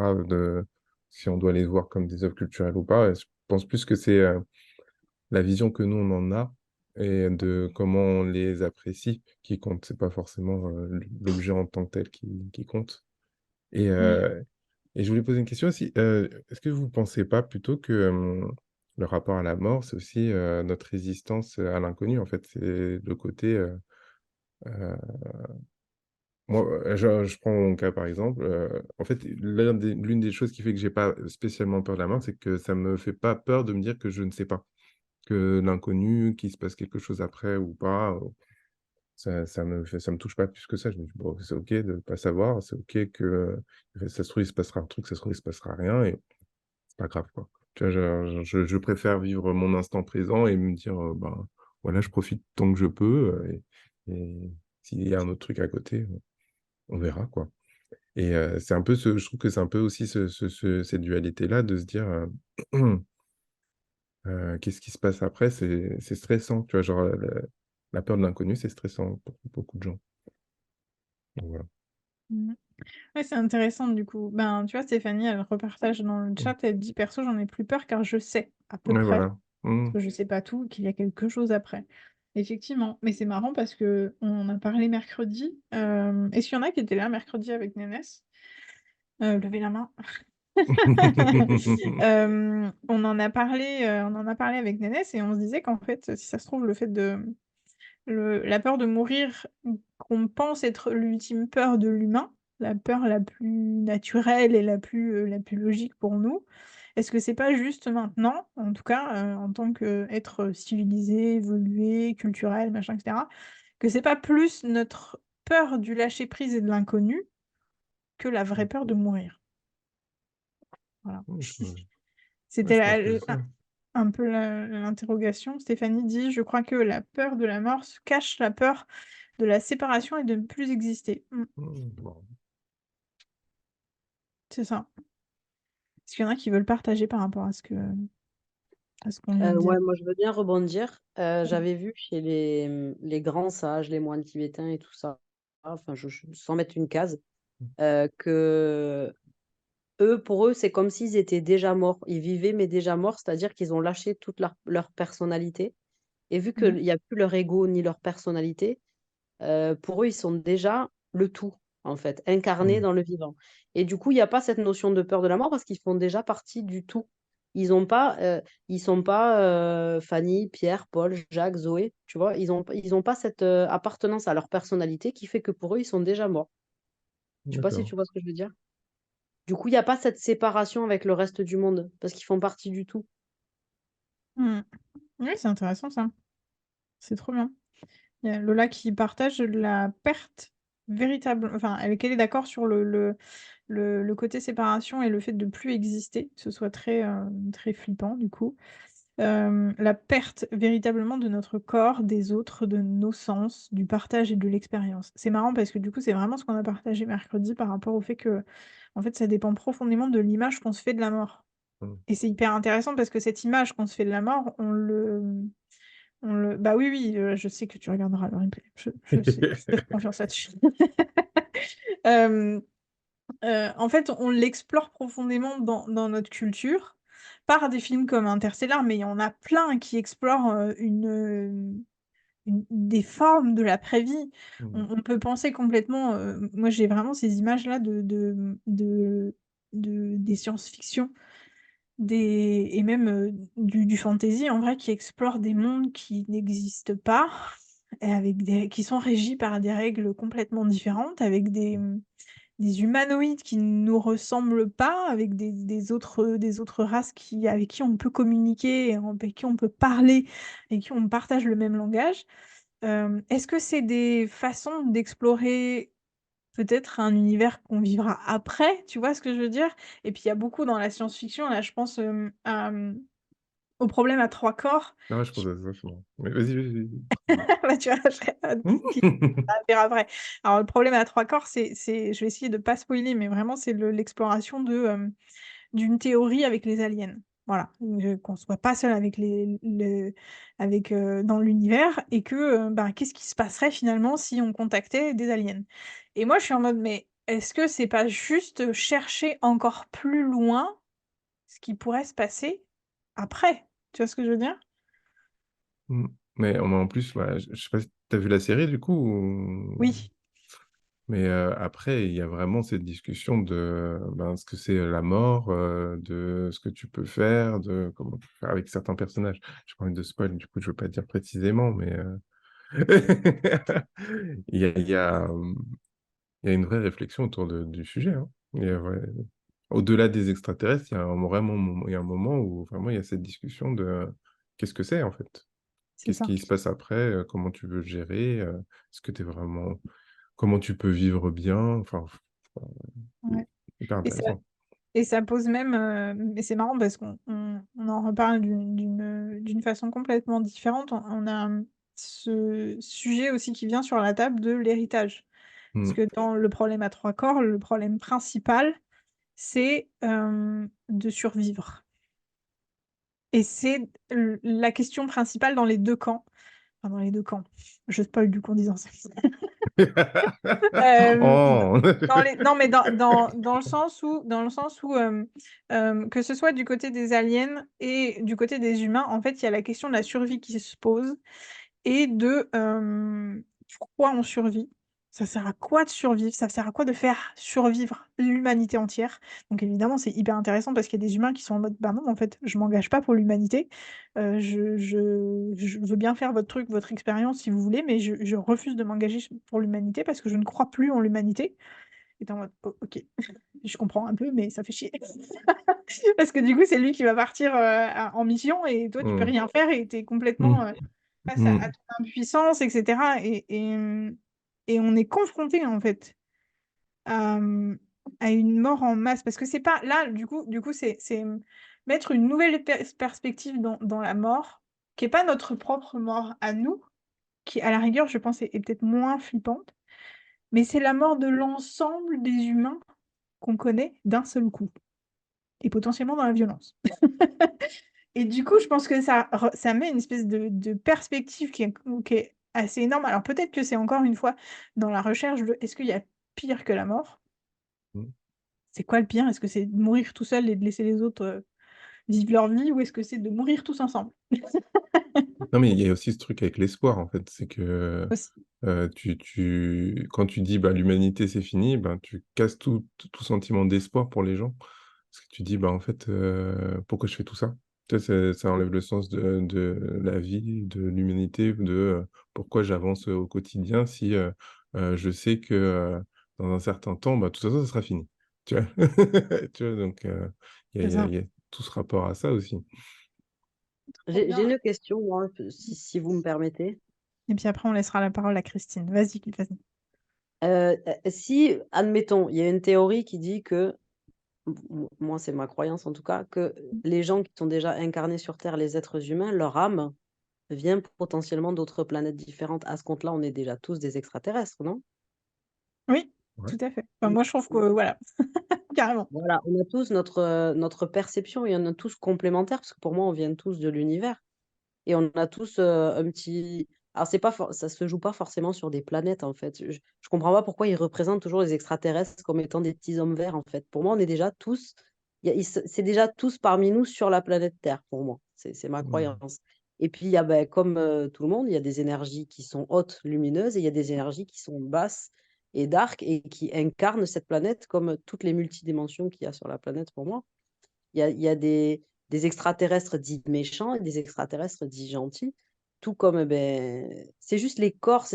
si on doit les voir comme des œuvres culturelles ou pas. Je pense plus que c'est la vision que nous, on en a et de comment on les apprécie qui compte. C'est pas forcément l'objet en tant que tel qui compte. Et, et je voulais poser une question aussi. Est-ce que vous ne pensez pas plutôt que le rapport à la mort, c'est aussi notre résistance à l'inconnu, en fait, c'est le côté... euh, moi, je prends mon cas par exemple. En fait, l'une des choses qui fait que j'ai pas spécialement peur de la mort, c'est que ça me fait pas peur de me dire que je ne sais pas, que l'inconnu, qu'il se passe quelque chose après ou pas, ça me touche pas plus que ça. Je me dis, bon, c'est OK de pas savoir, c'est OK que ça se trouve, il se passera un truc, ça se trouve, il se passera rien, et c'est pas grave, quoi. Tu vois, je préfère vivre mon instant présent et me dire, ben, voilà, je profite tant que je peux, et s'il y a un autre truc à côté, on verra, quoi. Et c'est un peu je trouve que c'est un peu aussi cette dualité-là de se dire, qu'est-ce qui se passe après? C'est stressant, tu vois? Genre, la peur de l'inconnu, c'est stressant pour beaucoup de gens. Donc voilà. Mmh. Ouais, c'est intéressant du coup. Ben, tu vois, Stéphanie, elle repartage dans le Mmh. chat, elle dit: «Perso, j'en ai plus peur car je sais, à peu Ouais, près, voilà. parce Mmh. que je sais pas tout, qu'il y a quelque chose après». Effectivement, mais c'est marrant parce qu'on en a parlé mercredi, est-ce qu'il y en a qui étaient là mercredi avec Nénès? Levez la main. On en a parlé avec Nénès et on se disait qu'en fait, si ça se trouve, le fait de la peur de mourir, qu'on pense être l'ultime peur de l'humain, la peur la plus naturelle et la plus logique pour nous. Est-ce que c'est pas juste maintenant, en tout cas, en tant qu'être civilisé, évolué, culturel, machin et cetera, que c'est pas plus notre peur du lâcher prise et de l'inconnu que la vraie peur de mourir? Voilà. Mmh, C'était je pense que la c'est ça. un peu l'interrogation. Stéphanie dit: «Je crois que la peur de la mort se cache la peur de la séparation et de ne plus exister». Bon. C'est ça. Est-ce qu'il y en a qui veulent partager par rapport à ce qu'on vient de dire? Ouais, moi je veux bien rebondir. J'avais vu chez les grands sages, les moines tibétains et tout ça, enfin sans mettre une case, que pour eux, c'est comme s'ils étaient déjà morts. Ils vivaient mais déjà morts, c'est-à-dire qu'ils ont lâché toute leur personnalité et vu Mmh. qu'il y a plus leur ego ni leur personnalité, pour eux, ils sont déjà le tout, en fait, incarnés Mmh. dans le vivant et du coup, il y a pas cette notion de peur de la mort parce qu'ils font déjà partie du tout. Ils sont pas, Fanny, Pierre, Paul, Jacques, Zoé, tu vois? Ils ont pas cette, appartenance à leur personnalité qui fait que pour eux, ils sont déjà morts. Je sais pas si D'accord. tu vois ce que je veux dire? Du coup, il y a pas cette séparation avec le reste du monde parce qu'ils font partie du tout. Mmh. Oui, c'est intéressant ça. C'est trop bien. Il y a Lola qui partage la perte véritable, enfin, qu'elle est d'accord sur le côté séparation et le fait de plus exister, que ce soit très, très flippant du coup. La perte véritablement de notre corps, des autres, de nos sens, du partage et de l'expérience. C'est marrant parce que du coup, c'est vraiment ce qu'on a partagé mercredi par rapport au fait que, en fait, ça dépend profondément de l'image qu'on se fait de la mort. Mmh. Et c'est hyper intéressant parce que cette image qu'on se fait de la mort, bah oui, oui, je sais que tu regarderas le replay. Je sais, je te fais confiance là-dessus. Hem En fait, on l'explore profondément dans notre culture, par des films comme Interstellar, mais il y en a plein qui explorent, des formes de l'après-vie. Mmh. On peut penser complètement, moi j'ai vraiment ces images-là des science-fiction, et même, du fantasy en vrai qui explore des mondes qui n'existent pas et avec qui sont régis par des règles complètement différentes, avec des humanoïdes qui ne nous ressemblent pas, avec des autres races avec qui on peut communiquer, et avec qui on peut parler et qui on partage le même langage. Est-ce que c'est des façons d'explorer peut-être un univers qu'on vivra après? Tu vois ce que je veux dire? Et puis il y a beaucoup dans la science-fiction, là je pense, au Problème à 3 corps Ah ouais, je pense qui à ça souvent. Mais vas-y, vas-y. bah, tu vois? Qui va vers après. Alors le Problème à 3 corps, je vais essayer de pas spoiler, mais vraiment c'est l'exploration d'une théorie avec les aliens. Voilà, qu'on soit pas seul avec dans l'univers et que, ben, qu'est-ce qui se passerait finalement si on contactait des aliens? Et moi je suis en mode: «Mais est-ce que c'est pas juste chercher encore plus loin ce qui pourrait se passer après. Tu vois ce que je veux dire? Mm. Mais en plus, je sais pas si tu as vu la série du coup Oui, mais après, il y a vraiment cette discussion de ce que c'est la mort, de ce que tu peux faire, de comment faire avec certains personnages. J'ai pas envie de spoil, du coup, je veux pas dire précisément, mais il y a, il y a, il y a une vraie réflexion autour du sujet, hein. Il y a au-delà des extraterrestres, il y a il y a un moment où vraiment il y a cette discussion de qu'est-ce que c'est en fait? c'est Qu'est-ce ça. qui se passe après? Comment tu veux le gérer? Est-ce que tu es vraiment... Comment tu peux vivre bien? Enfin, Ouais. hyper Et ça, intéressant. et ça pose même, mais c'est marrant parce qu'on en reparle d'une façon complètement différente. On a ce sujet aussi qui vient sur la table de l'héritage. Parce Mm. que dans le problème à trois corps, le problème principal, c'est de survivre. Et c'est la question principale dans les deux camps. Enfin, dans les deux camps. Je spoil du coup en disant ça. Euh, Oh! non, mais dans le sens où que ce soit du côté des aliens et du côté des humains, en fait, il y a la question de la survie qui se pose et de pourquoi on survit. Ça sert à quoi de survivre? Ça sert à quoi de faire survivre l'humanité entière? Donc évidemment, c'est hyper intéressant parce qu'il y a des humains qui sont en mode, bah non, en fait, je m'engage pas pour l'humanité. Je veux bien faire votre truc, votre expérience si vous voulez, mais je refuse de m'engager pour l'humanité parce que je ne crois plus en l'humanité. Et t'es en mode, oh, ok, je comprends un peu, mais ça fait chier. Parce que du coup, c'est lui qui va partir en mission et toi, tu peux Mm. rien faire et t'es complètement Mm. face à Mm. ton impuissance, etc. Et on est confronté en fait à, à une mort en masse. Parce que c'est pas là, du coup c'est mettre une nouvelle perspective dans la mort, qui est pas notre propre mort à nous, qui à la rigueur, je pense, est peut-être moins flippante, mais c'est la mort de l'ensemble des humains qu'on connaît d'un seul coup, et potentiellement dans la violence. Et du coup, je pense que ça met une espèce de perspective qui est assez énorme. Alors peut-être que c'est encore une fois dans la recherche de est-ce qu'il y a pire que la mort? Mm. C'est quoi le pire? Est-ce que c'est de mourir tout seul et de laisser les autres vivre leur vie ou est-ce que c'est de mourir tous ensemble? Non, mais il y a aussi ce truc avec l'espoir, en fait. C'est que Aussi. quand tu dis l'humanité c'est fini, tu casses tout sentiment d'espoir pour les gens. Parce que tu dis, en fait, pourquoi je fais tout ça? Tu sais, ça enlève le sens de la vie, de l'humanité, de pourquoi j'avance au quotidien si je sais que dans un certain temps, tout ça, ça sera fini. Tu vois? Tu vois, donc C'est ça. il y a tout ce rapport à ça aussi. Trop J'ai bien. une question, moi, si vous me permettez. Et puis après, on laissera la parole à Christine. Vas-y, vas-y. Si, admettons, il y a une théorie qui dit que, moi c'est ma croyance en tout cas, que les gens qui sont déjà incarnés sur Terre, les êtres humains, leur âme vient potentiellement d'autres planètes différentes. À ce compte-là, on est déjà tous des extraterrestres, non? Oui, Ouais. tout à fait. Enfin, moi, je trouve que, voilà, carrément. Voilà, on a tous notre perception et on a tous complémentaires, parce que pour moi, on vient tous de l'univers. Et on a tous un petit. Alors, c'est pas ça se joue pas forcément sur des planètes, en fait. Je comprends pas pourquoi ils représentent toujours les extraterrestres comme étant des petits hommes verts, en fait. Pour moi, on est déjà tous. C'est déjà tous parmi nous sur la planète Terre, pour moi. C'est ma Mm. croyance. Et puis, il y a, comme tout le monde, il y a des énergies qui sont hautes, lumineuses, et il y a des énergies qui sont basses et dark, et qui incarnent cette planète comme toutes les multidimensions qu'il y a sur la planète, pour moi. Il y a des extraterrestres dits méchants et des extraterrestres dits gentils, tout comme, c'est juste les corps.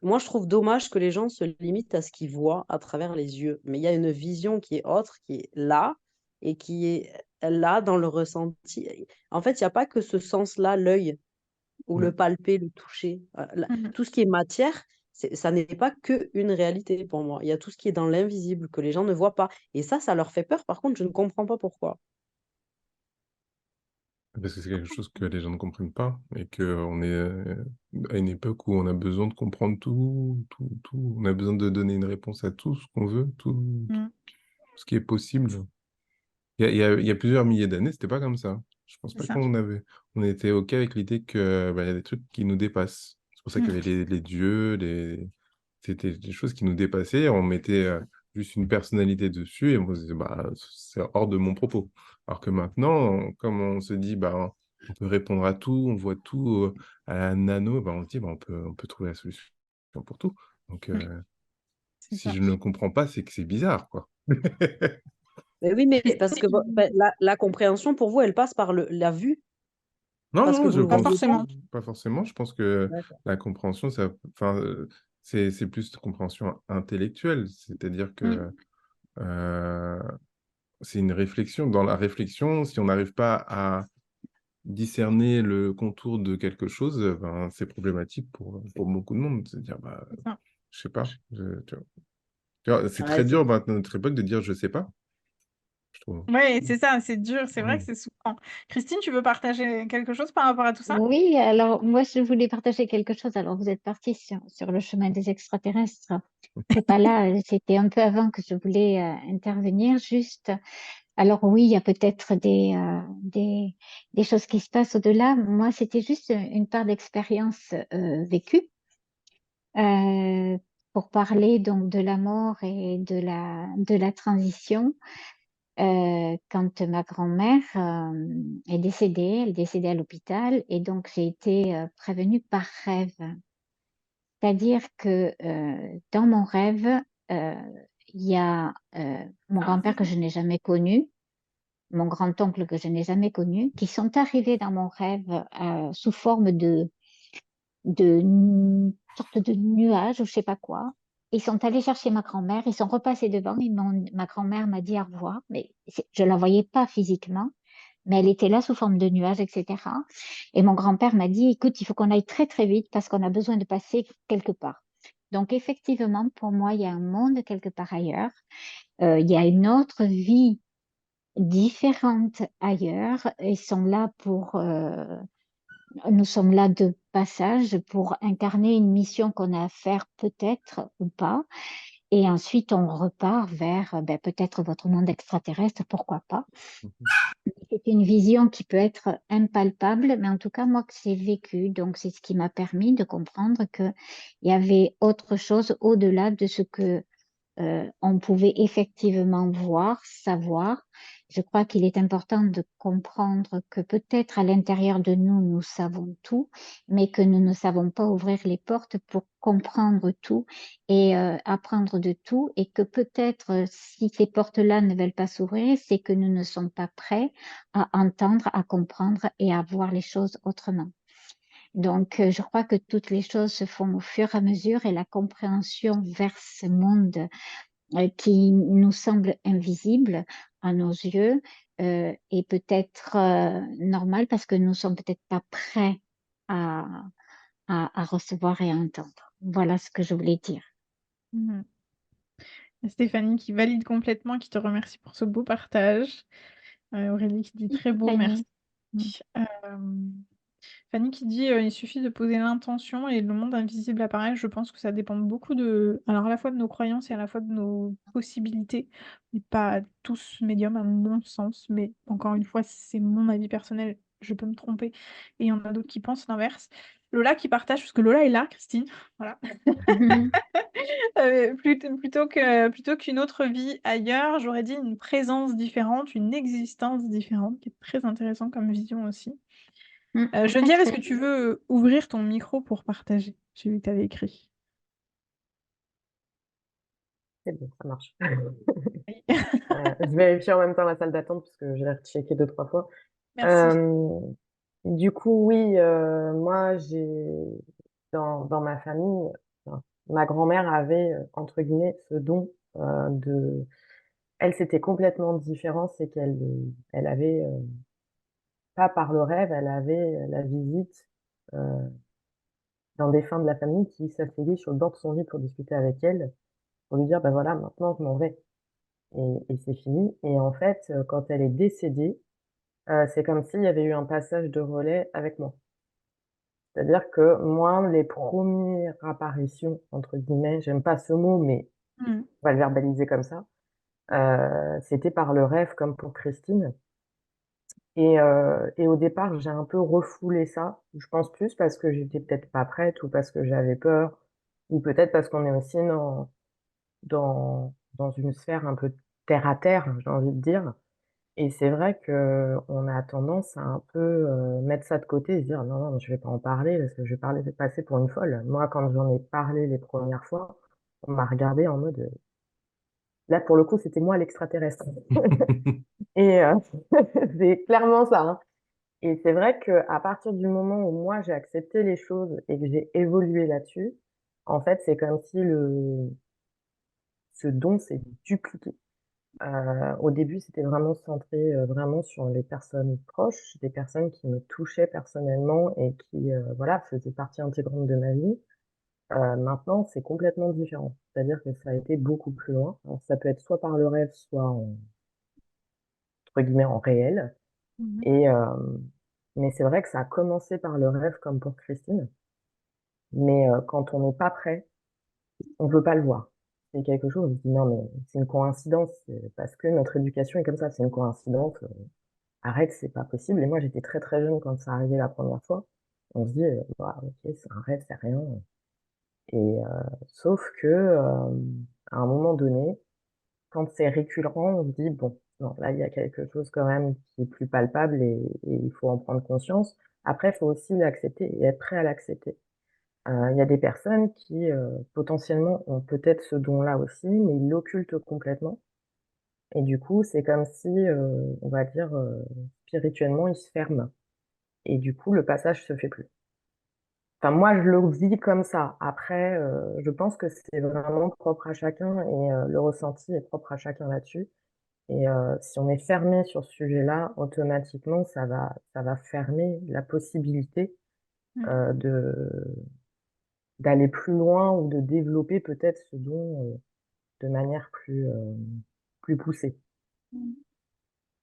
Moi, je trouve dommage que les gens se limitent à ce qu'ils voient à travers les yeux. Mais il y a une vision qui est autre, qui est là, et qui est là dans le ressenti. En fait, il n'y a pas que ce sens-là, l'œil, ou Mm. le palper, le toucher. Mhm. Tout ce qui est matière, ça n'est pas qu'une réalité pour moi. Il y a tout ce qui est dans l'invisible, que les gens ne voient pas. Et ça leur fait peur. Par contre, je ne comprends pas pourquoi. Parce que c'est quelque chose que les gens ne comprennent pas et qu'on est à une époque où on a besoin de comprendre tout. On a besoin de donner une réponse à tout ce qu'on veut, tout Mm. ce qui est possible. Il y a plusieurs milliers d'années, c'était pas comme ça. Je pense C'est pas ça. on était OK avec l'idée que il y a des trucs qui nous dépassent. C'est pour ça qu'il y Mm. avait les dieux, c'était des choses qui nous dépassaient. On mettait juste une personnalité dessus, et moi, bah, c'est hors de mon propos. Alors que maintenant, comme on se dit, bah, on peut répondre à tout, on voit tout à la nano, bah, on se dit, bah, on peut trouver la solution pour tout. Donc, C'est si ça. je ne comprends pas, c'est que c'est bizarre, quoi. Mais oui, mais parce que Christine, la compréhension pour vous, elle passe par la vue, Non, parce que non, je vous le pas voyez pense pas. forcément. pas forcément. Je pense que D'accord. la compréhension, ça, enfin, c'est plus de compréhension intellectuelle. C'est-à-dire Mm. que euh, c'est une réflexion. Dans la réflexion, si on n'arrive pas à discerner le contour de quelque chose, ben, c'est problématique pour beaucoup de monde. C'est-à-dire, bah, C'est ça. je sais pas. Tu vois, c'est Ouais, très dur maintenant, à notre époque de dire je sais pas, je trouve. Ouais, c'est ça, c'est dur. C'est vrai que Mm. c'est souffrant. Christine, tu veux partager quelque chose par rapport à tout ça? Oui, alors moi je voulais partager quelque chose. Alors vous êtes parti sur le chemin des extraterrestres. C'est pas là, c'était un peu avant que je voulais intervenir. Juste, alors oui, il y a peut-être des choses qui se passent au-delà. Moi, c'était juste une part d'expérience vécue euh, pour parler donc de la mort et de la transition. Quand ma grand-mère est décédée, elle est décédée à l'hôpital et donc j'ai été prévenue par rêve. C'est-à-dire que dans mon rêve, euh, il y a mon grand-père que je n'ai jamais connu, mon grand-oncle que je n'ai jamais connu, qui sont arrivés dans mon rêve sous forme de sorte de nuage ou je sais pas quoi. Ils sont allés chercher ma grand-mère, ils sont repassés devant, ma grand-mère m'a dit au revoir, mais je la voyais pas physiquement, mais elle était là sous forme de nuage, etc. Et mon grand-père m'a dit, écoute, il faut qu'on aille très très vite parce qu'on a besoin de passer quelque part. Donc effectivement, pour moi, il y a un monde quelque part ailleurs. Il y a une autre vie différente ailleurs. Ils sont là nous sommes là de passage pour incarner une mission qu'on a à faire peut-être ou pas. Et ensuite, on repart vers peut-être votre monde extraterrestre, pourquoi pas. C'est une vision qui peut être impalpable, mais en tout cas, moi, que j'ai vécu, donc c'est ce qui m'a permis de comprendre qu'il y avait autre chose au-delà de ce que on pouvait effectivement voir, savoir. Je crois qu'il est important de comprendre que peut-être à l'intérieur de nous, nous savons tout, mais que nous ne savons pas ouvrir les portes pour comprendre tout et apprendre de tout, et que peut-être si ces portes-là ne veulent pas s'ouvrir, c'est que nous ne sommes pas prêts à entendre, à comprendre et à voir les choses autrement. Donc, je crois que toutes les choses se font au fur et à mesure et la compréhension vers ce monde qui nous semble invisible à nos yeux est peut-être normal parce que nous sommes peut-être pas prêts à, à recevoir et à entendre. Voilà ce que je voulais dire. Mhm. Stéphanie qui valide complètement, qui te remercie pour ce beau partage. Aurélie qui dit très beau, merci. Fanny. Mm. Fanny qui dit il suffit de poser l'intention et le monde invisible apparaît. Je pense que ça dépend beaucoup de, alors à la fois de nos croyances et à la fois de nos possibilités. On n'est pas tous médiums à mon sens, mais encore une fois, c'est mon avis personnel. Je peux me tromper et il y en a d'autres qui pensent l'inverse. Lola qui partage, parce que Lola est là, Christine, voilà. Plutôt qu'une autre vie ailleurs, j'aurais dit une présence différente, une existence différente, qui est très intéressant comme vision aussi. Geneviève, est-ce que tu veux ouvrir ton micro pour partager? J'ai vu que tu avais écrit. C'est bon, ça marche. Oui. Je vérifie en même temps la salle d'attente parce que j'ai checké 2, 3 fois. Merci. Du coup, oui, moi, dans ma famille, enfin, ma grand-mère avait, entre guillemets, ce don de... Elle, c'était complètement différent, c'est elle avait, pas par le rêve, elle avait la visite euh, d'un défunt de la famille qui s'asseyait sur le bord de son lit pour discuter avec elle, pour lui dire, ben voilà, maintenant je m'en vais. Et c'est fini. Et en fait, quand elle est décédée, c'est comme s'il y avait eu un passage de relais avec moi. C'est-à-dire que moi, les premières apparitions, entre guillemets, j'aime pas ce mot, mais Mm. on va le verbaliser comme ça, c'était par le rêve, comme pour Christine. Et au départ, j'ai un peu refoulé ça. Je pense plus parce que j'étais peut-être pas prête ou parce que j'avais peur ou peut-être parce qu'on est aussi dans une sphère un peu terre à terre, j'ai envie de dire. Et c'est vrai qu'on a tendance à un peu mettre ça de côté et se dire non, non, je vais pas en parler parce que je vais passer pour une folle. Moi, quand j'en ai parlé les premières fois, on m'a regardé en mode là, pour le coup, c'était moi l'extraterrestre. Et c'est clairement ça, hein. Et c'est vrai qu'à partir du moment où moi j'ai accepté les choses et que j'ai évolué là-dessus, en fait, c'est comme si ce don s'est dupliqué. Au début, c'était vraiment centré vraiment sur les personnes proches, des personnes qui me touchaient personnellement et qui voilà, faisaient partie intégrante de ma vie. Maintenant, c'est complètement différent. C'est-à-dire que ça a été beaucoup plus loin. Alors, ça peut être soit par le rêve, soit entre guillemets en réel. Mhm. Et, mais c'est vrai que ça a commencé par le rêve comme pour Christine. Mais quand on n'est pas prêt, on veut pas le voir. C'est quelque chose, on se dit non, mais c'est une coïncidence, c'est parce que notre éducation est comme ça, c'est une coïncidence. Arrête, c'est pas possible. Et moi, j'étais très très jeune quand ça arrivait la première fois. On se dit, bah, ok, c'est un rêve, c'est rien. Et sauf que à un moment donné, quand c'est récurrent, on se dit, bon, non, là, il y a quelque chose quand même qui est plus palpable et il faut en prendre conscience. Après, il faut aussi l'accepter et être prêt à l'accepter. Il y a des personnes qui potentiellement ont peut-être ce don-là aussi, mais ils l'occultent complètement. Et du coup, c'est comme si, on va dire, spirituellement, ils se ferment. Et du coup, le passage se fait plus. Enfin, moi, je le vis comme ça. Après, je pense que c'est vraiment propre à chacun et le ressenti est propre à chacun là-dessus. Et si on est fermé sur ce sujet-là, automatiquement, ça va fermer la possibilité Mm. de d'aller plus loin ou de développer peut-être ce don de manière plus poussée. Mm.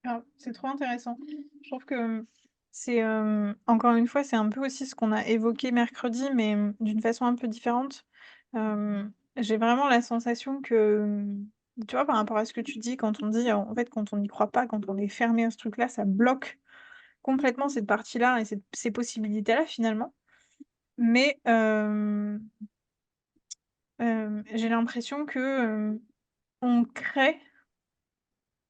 Ah, c'est trop intéressant. Je trouve que c'est encore une fois, c'est un peu aussi ce qu'on a évoqué mercredi, mais d'une façon un peu différente. J'ai vraiment la sensation que, tu vois, par rapport à ce que tu dis, quand on dit, en fait, quand on n'y croit pas, quand on est fermé à ce truc-là, ça bloque complètement cette partie-là et ces possibilités-là, finalement. Mais j'ai l'impression que on crée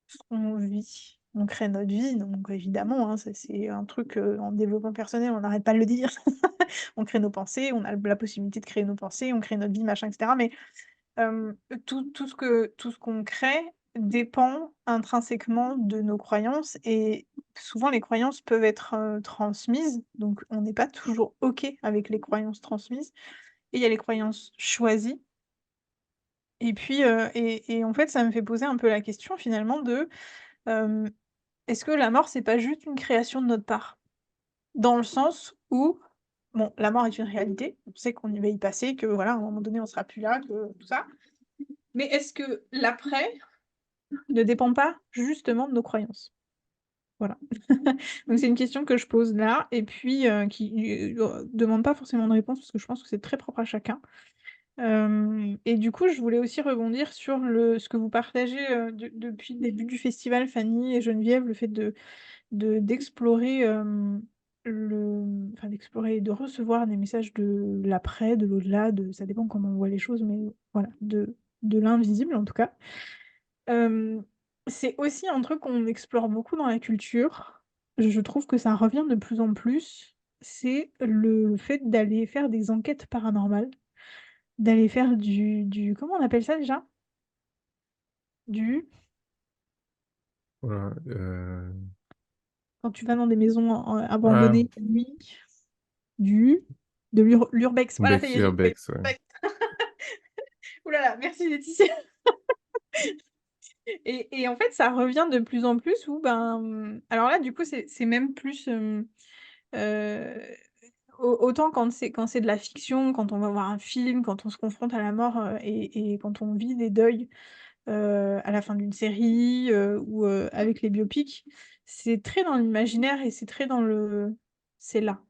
ce qu'on vit. On crée notre vie, donc évidemment, hein, c'est un truc en développement personnel, on n'arrête pas de le dire. On crée nos pensées, on a la possibilité de créer nos pensées, on crée notre vie, machin, etc. Mais tout ce qu'on crée dépend intrinsèquement de nos croyances et souvent les croyances peuvent être transmises, donc on n'est pas toujours OK avec les croyances transmises. Et il y a les croyances choisies. Et puis, et en fait, ça me fait poser un peu la question finalement de est-ce que la mort, c'est pas juste une création de notre part? Dans le sens où, bon, la mort est une réalité, on sait qu'on y va y passer, que voilà, à un moment donné, on sera plus là, que tout ça. Mais est-ce que l'après ne dépend pas justement de nos croyances? Voilà. Donc c'est une question que je pose là, et puis qui demande pas forcément de réponse, parce que je pense que c'est très propre à chacun. Et du coup, je voulais aussi rebondir sur ce que vous partagez depuis le début du festival, Fanny et Geneviève, le fait d'explorer enfin d'explorer, de recevoir des messages de l'après, de l'au-delà, ça dépend comment on voit les choses, mais voilà, de l'invisible en tout cas. Euh, c'est aussi un truc qu'on explore beaucoup dans la culture. Je trouve que ça revient de plus en plus. C'est le fait d'aller faire des enquêtes paranormales, d'aller faire comment on appelle ça déjà? Du Voilà, Quand tu vas dans des maisons ah, abandonnées la nuit, du de l'urbex. Voilà, ça y Bex est, j'ai trouvé. Urbex, ouais. Ouais. Ouh là là, merci Laetitia. Et en fait, ça revient de plus en plus où ben alors là, du coup, c'est même plus euh, autant quand c'est de la fiction, quand on va voir un film, quand on se confronte à la mort et quand on vit des deuils à la fin d'une série ou avec les biopics, c'est très dans l'imaginaire et c'est très dans c'est là.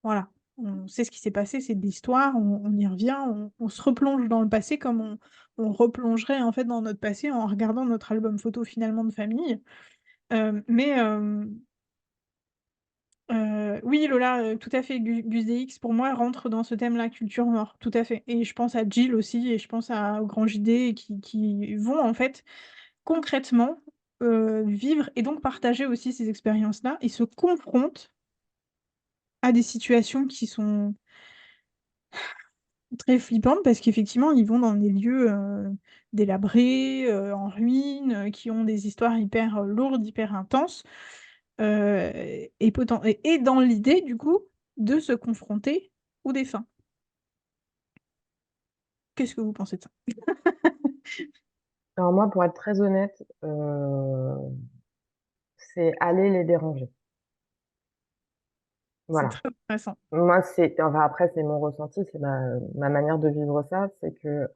Voilà. On sait ce qui s'est passé, c'est de l'histoire, on y revient, on se replonge dans le passé comme on replongerait en fait dans notre passé en regardant notre album photo finalement de famille. Mais Oui, Lola, tout à fait. Gus DX, pour moi, rentre dans ce thème-là, culture mort, tout à fait. Et je pense à Jill aussi, et je pense au Grand JD, qui vont en fait concrètement vivre et donc partager aussi ces expériences-là et se confrontent à des situations qui sont très flippantes parce qu'effectivement, ils vont dans des lieux délabrés, en ruine, qui ont des histoires hyper lourdes, hyper intenses, et dans l'idée, du coup, de se confronter aux défunts. Qu'est-ce que vous pensez de ça? Alors moi, pour être très honnête, c'est aller les déranger. C'est Voilà. très intéressant. Moi, enfin, après, c'est mon ressenti, c'est ma manière de vivre ça, c'est que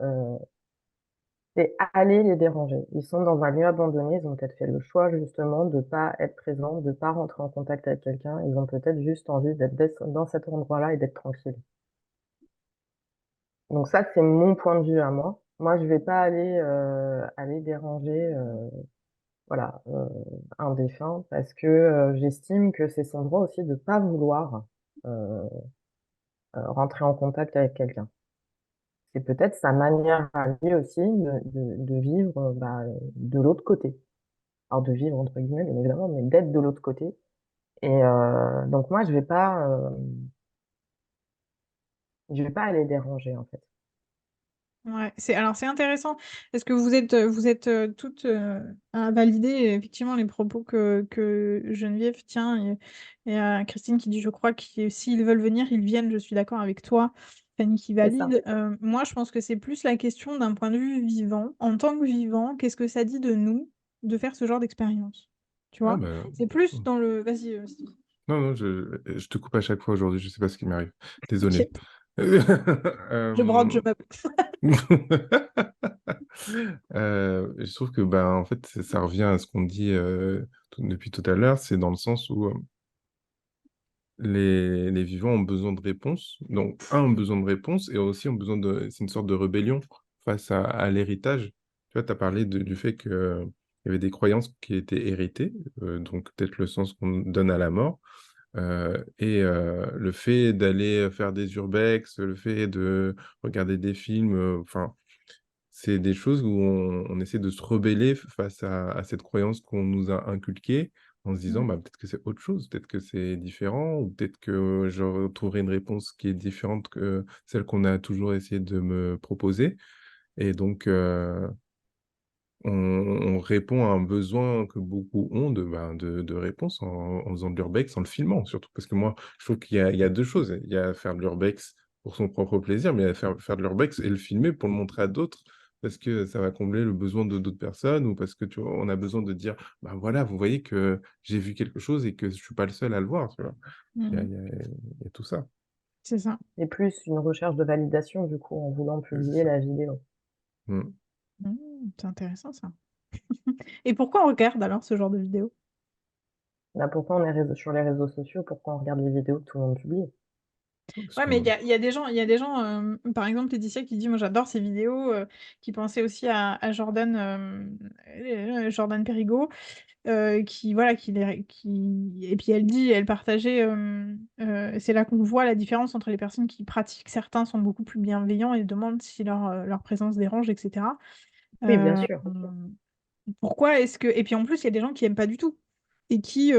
c'est aller les déranger. Ils sont dans un lieu abandonné, ils ont peut-être fait le choix justement de pas être présents, de pas rentrer en contact avec quelqu'un. Ils ont peut-être juste envie d'être dans cet endroit-là et d'être tranquille. Donc ça, c'est mon point de vue à moi. Moi, je vais pas aller déranger, voilà, un défunt parce que j'estime que c'est son droit aussi de pas vouloir euh, rentrer en contact avec quelqu'un. C'est peut-être sa manière à lui aussi de vivre de l'autre côté. Alors de vivre entre guillemets, bien évidemment, mais d'être de l'autre côté. Et donc moi, je vais pas aller déranger en fait. Ouais, alors c'est intéressant parce que vous êtes toutes à valider effectivement les propos que Geneviève tient et Christine qui dit je crois que s'ils veulent venir, ils viennent, je suis d'accord avec toi. Fanny qui C'est ça. valide. Moi, je pense que c'est plus la question d'un point de vue vivant. En tant que vivant, qu'est-ce que ça dit de nous de faire ce genre d'expérience? Tu Ah vois? bah, C'est plus dans le. Vas-y, Steve. non, non, je te coupe à chaque fois aujourd'hui, je sais pas ce qui m'arrive. Désolé. T'inquiète, je brode, je Euh, meuble. Je trouve que en fait, ça revient à ce qu'on dit depuis tout à l'heure, c'est dans le sens où les vivants ont besoin de réponses. Donc, ont besoin de réponses et aussi ont besoin de... C'est une sorte de rébellion face à l'héritage. Tu vois, tu as parlé du fait qu'il y avait des croyances qui étaient héritées, donc peut-être le sens qu'on donne à la mort. Le fait d'aller faire des urbex, le fait de regarder des films, enfin, c'est des choses où on essaie de se rebeller face à cette croyance qu'on nous a inculquée en se disant, Mm. peut-être que c'est autre chose, peut-être que c'est différent, ou peut-être que je retrouverai une réponse qui est différente que celle qu'on a toujours essayé de me proposer. Et donc, on répond à un besoin que beaucoup ont de réponse en faisant de l'urbex, en le filmant surtout. Parce que moi, je trouve qu'il y a deux choses. Il y a faire de l'urbex pour son propre plaisir, mais il y a faire de l'urbex et le filmer pour le montrer à d'autres, parce que ça va combler le besoin de d'autres personnes, ou parce que tu vois, on a besoin de dire, voilà, vous voyez que j'ai vu quelque chose et que je suis pas le seul à le voir, tu vois. Il y a, Mm. il y a- il y a tout ça. C'est ça. Et plus une recherche de validation du coup en voulant C'est publier ça. la vidéo. Mm. C'est intéressant ça. Et pourquoi on regarde alors ce genre de vidéo? Là, pourquoi on est sur les réseaux sociaux? Pourquoi on regarde les vidéos que tout le monde publie? Parce Ouais, mais il qu'on- y a, il y a des gens, par exemple Laetitia qui dit, moi j'adore ces vidéos, qui pensait aussi à Jordan Périgaud, qui voilà, et puis elle dit, elle partageait, c'est là qu'on voit la différence entre les personnes qui pratiquent, certains sont beaucoup plus bienveillants et demandent si leur présence dérange, etc. Oui, bien Euh, sûr. Pourquoi est-ce que... Et puis en plus, il y a des gens qui aiment pas du tout. Et qui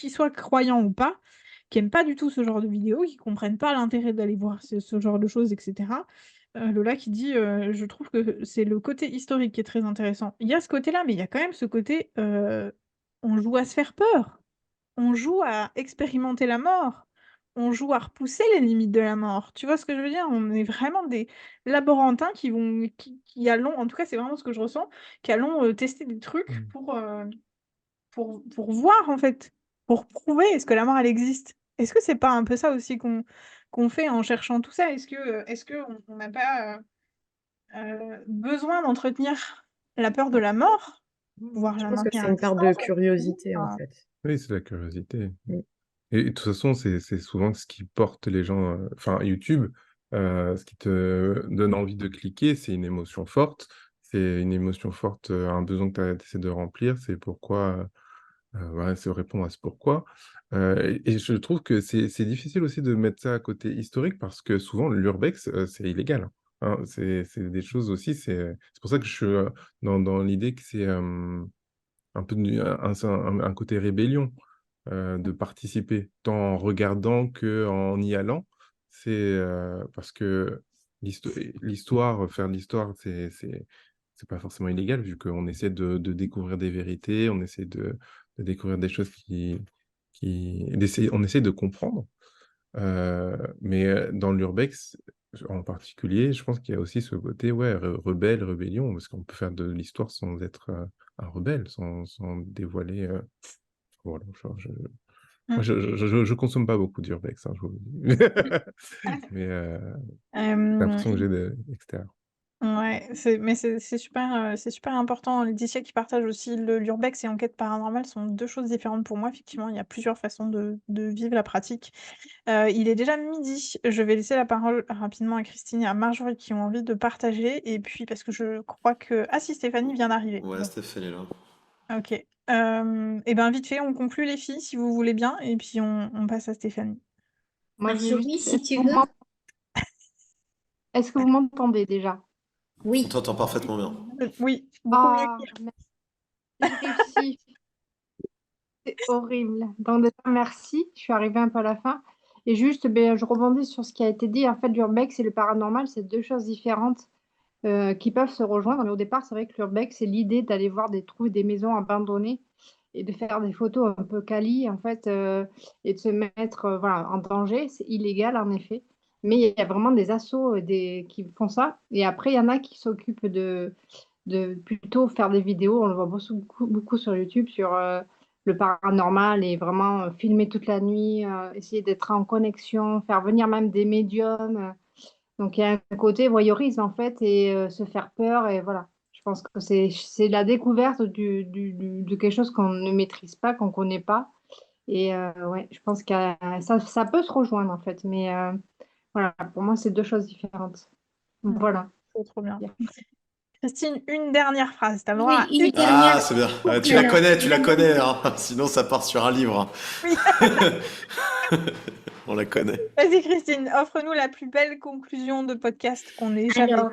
soient croyants ou pas, qui aiment pas du tout ce genre de vidéos, qui comprennent pas l'intérêt d'aller voir ce genre de choses, etc. Lola qui dit, je trouve que c'est le côté historique qui est très intéressant. Il y a ce côté-là, mais il y a quand même ce côté, on joue à se faire peur. On joue à expérimenter la mort. On joue à repousser les limites de la mort. Tu vois ce que je veux dire? On est vraiment des laborantins qui allons, en tout cas c'est vraiment ce que je ressens, qui allons tester des trucs Mm. pour voir en fait, pour prouver est-ce que la mort elle existe. Est-ce que c'est pas un peu ça aussi qu'on fait en cherchant tout ça? Est-ce que on n'a pas besoin d'entretenir la peur de la mort, pouvoir Je la pense que maintenir c'est à une part de distance? curiosité en Enfin, fait. Oui, c'est la curiosité. Mm. Et de toute façon, c'est souvent ce qui porte les gens, enfin YouTube, ce qui te donne envie de cliquer, c'est une émotion forte. C'est une émotion forte, un besoin que tu essaies de remplir. C'est pourquoi Voilà, se répondre à ce pourquoi. Et je trouve que c'est difficile aussi de mettre ça à côté historique parce que souvent l'urbex, c'est illégal, hein. C'est des choses aussi, c'est pour ça que je suis dans l'idée que c'est un peu un côté rébellion de participer, tant en regardant qu'en y allant. C'est parce que faire de l'histoire, c'est pas forcément illégal, vu qu'on essaie de découvrir des vérités, on essaie de découvrir des choses on essaie de comprendre. Mais dans l'urbex, en particulier, je pense qu'il y a aussi ce côté, ouais, rebelle, rébellion, parce qu'on peut faire de l'histoire sans être un rebelle, sans dévoiler. Voilà, genre, moi, je consomme pas beaucoup d'urbex, hein, je vous le dis. Mais c'est l'impression que j'ai d'extérieur. Ouais, c'est super important. Laetitia qui partage aussi l'urbex et enquête paranormale sont deux choses différentes pour moi. Effectivement, il y a plusieurs façons de vivre la pratique. Il est déjà midi. Je vais laisser la parole rapidement à Christine et à Marjorie qui ont envie de partager. Et puis, parce que je crois que... Ah si, Stéphanie vient d'arriver. Ouais, Bon, Stéphane est là. ok. Et ben vite fait, on conclut les filles si vous voulez bien. Et puis, on passe à Stéphanie. Moi, je Marjorie, juste... si tu veux. Est-ce que vous m'entendez déjà? On Oui. t'entend parfaitement bien. Oui, beaucoup mieux Ah, qu'hier. j'ai réussi. C'est horrible. Donc déjà, merci. Je suis arrivée un peu à la fin. Et juste, je rebondis sur ce qui a été dit. En fait, l'urbex et le paranormal, c'est deux choses différentes qui peuvent se rejoindre. Mais au départ, c'est vrai que l'urbex, c'est l'idée d'aller voir trouver des maisons abandonnées et de faire des photos un peu quali, en fait, et de se mettre voilà, en danger. C'est illégal, en effet. Mais il y a vraiment des assos qui font ça. Et après, il y en a qui s'occupent de plutôt faire des vidéos. On le voit beaucoup sur YouTube, sur le paranormal et vraiment filmer toute la nuit, essayer d'être en connexion, faire venir même des médiums. Donc il y a un côté voyeurisme en fait et se faire peur et voilà. Je pense que c'est la découverte de quelque chose qu'on ne maîtrise pas, qu'on ne connaît pas. Et ouais, je pense que ça peut se rejoindre en fait. Mais voilà, pour moi, c'est deux choses différentes. Voilà. C'est trop bien. Christine, une dernière phrase. T'as le droit Oui, à une une dernière. Ah, c'est bien. pour Tu la conclure. connais, hein. Sinon ça part sur un livre. Oui. On la connaît. Vas-y, Christine, offre-nous la plus belle conclusion de podcast qu'on ait jamais. Alors,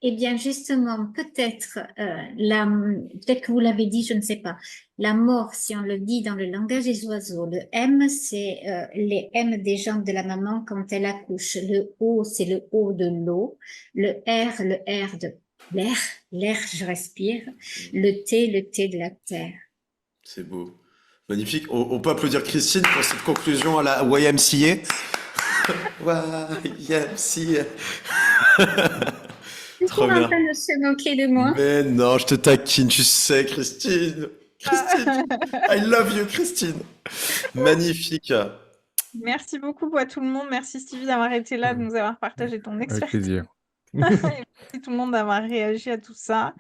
eh bien, justement, peut-être que vous l'avez dit, je ne sais pas. La mort, si on le dit dans le langage des oiseaux, le M, c'est les M des jambes de la maman quand elle accouche. Le O, c'est le O de l'eau. Le R de l'air, je respire. Le T de la terre. C'est beau. Magnifique. On peut applaudir Christine pour cette conclusion à la YMCA. YMCA. Trop Tu es bien. en train de se moquer de moi? Mais non, je te taquine, tu sais, Christine. Christine, I love you, Christine. Magnifique. Merci beaucoup à tout le monde. Merci Stevie d'avoir été là, de nous avoir partagé ton Avec expertise. plaisir. Et merci tout le monde d'avoir réagi à tout ça.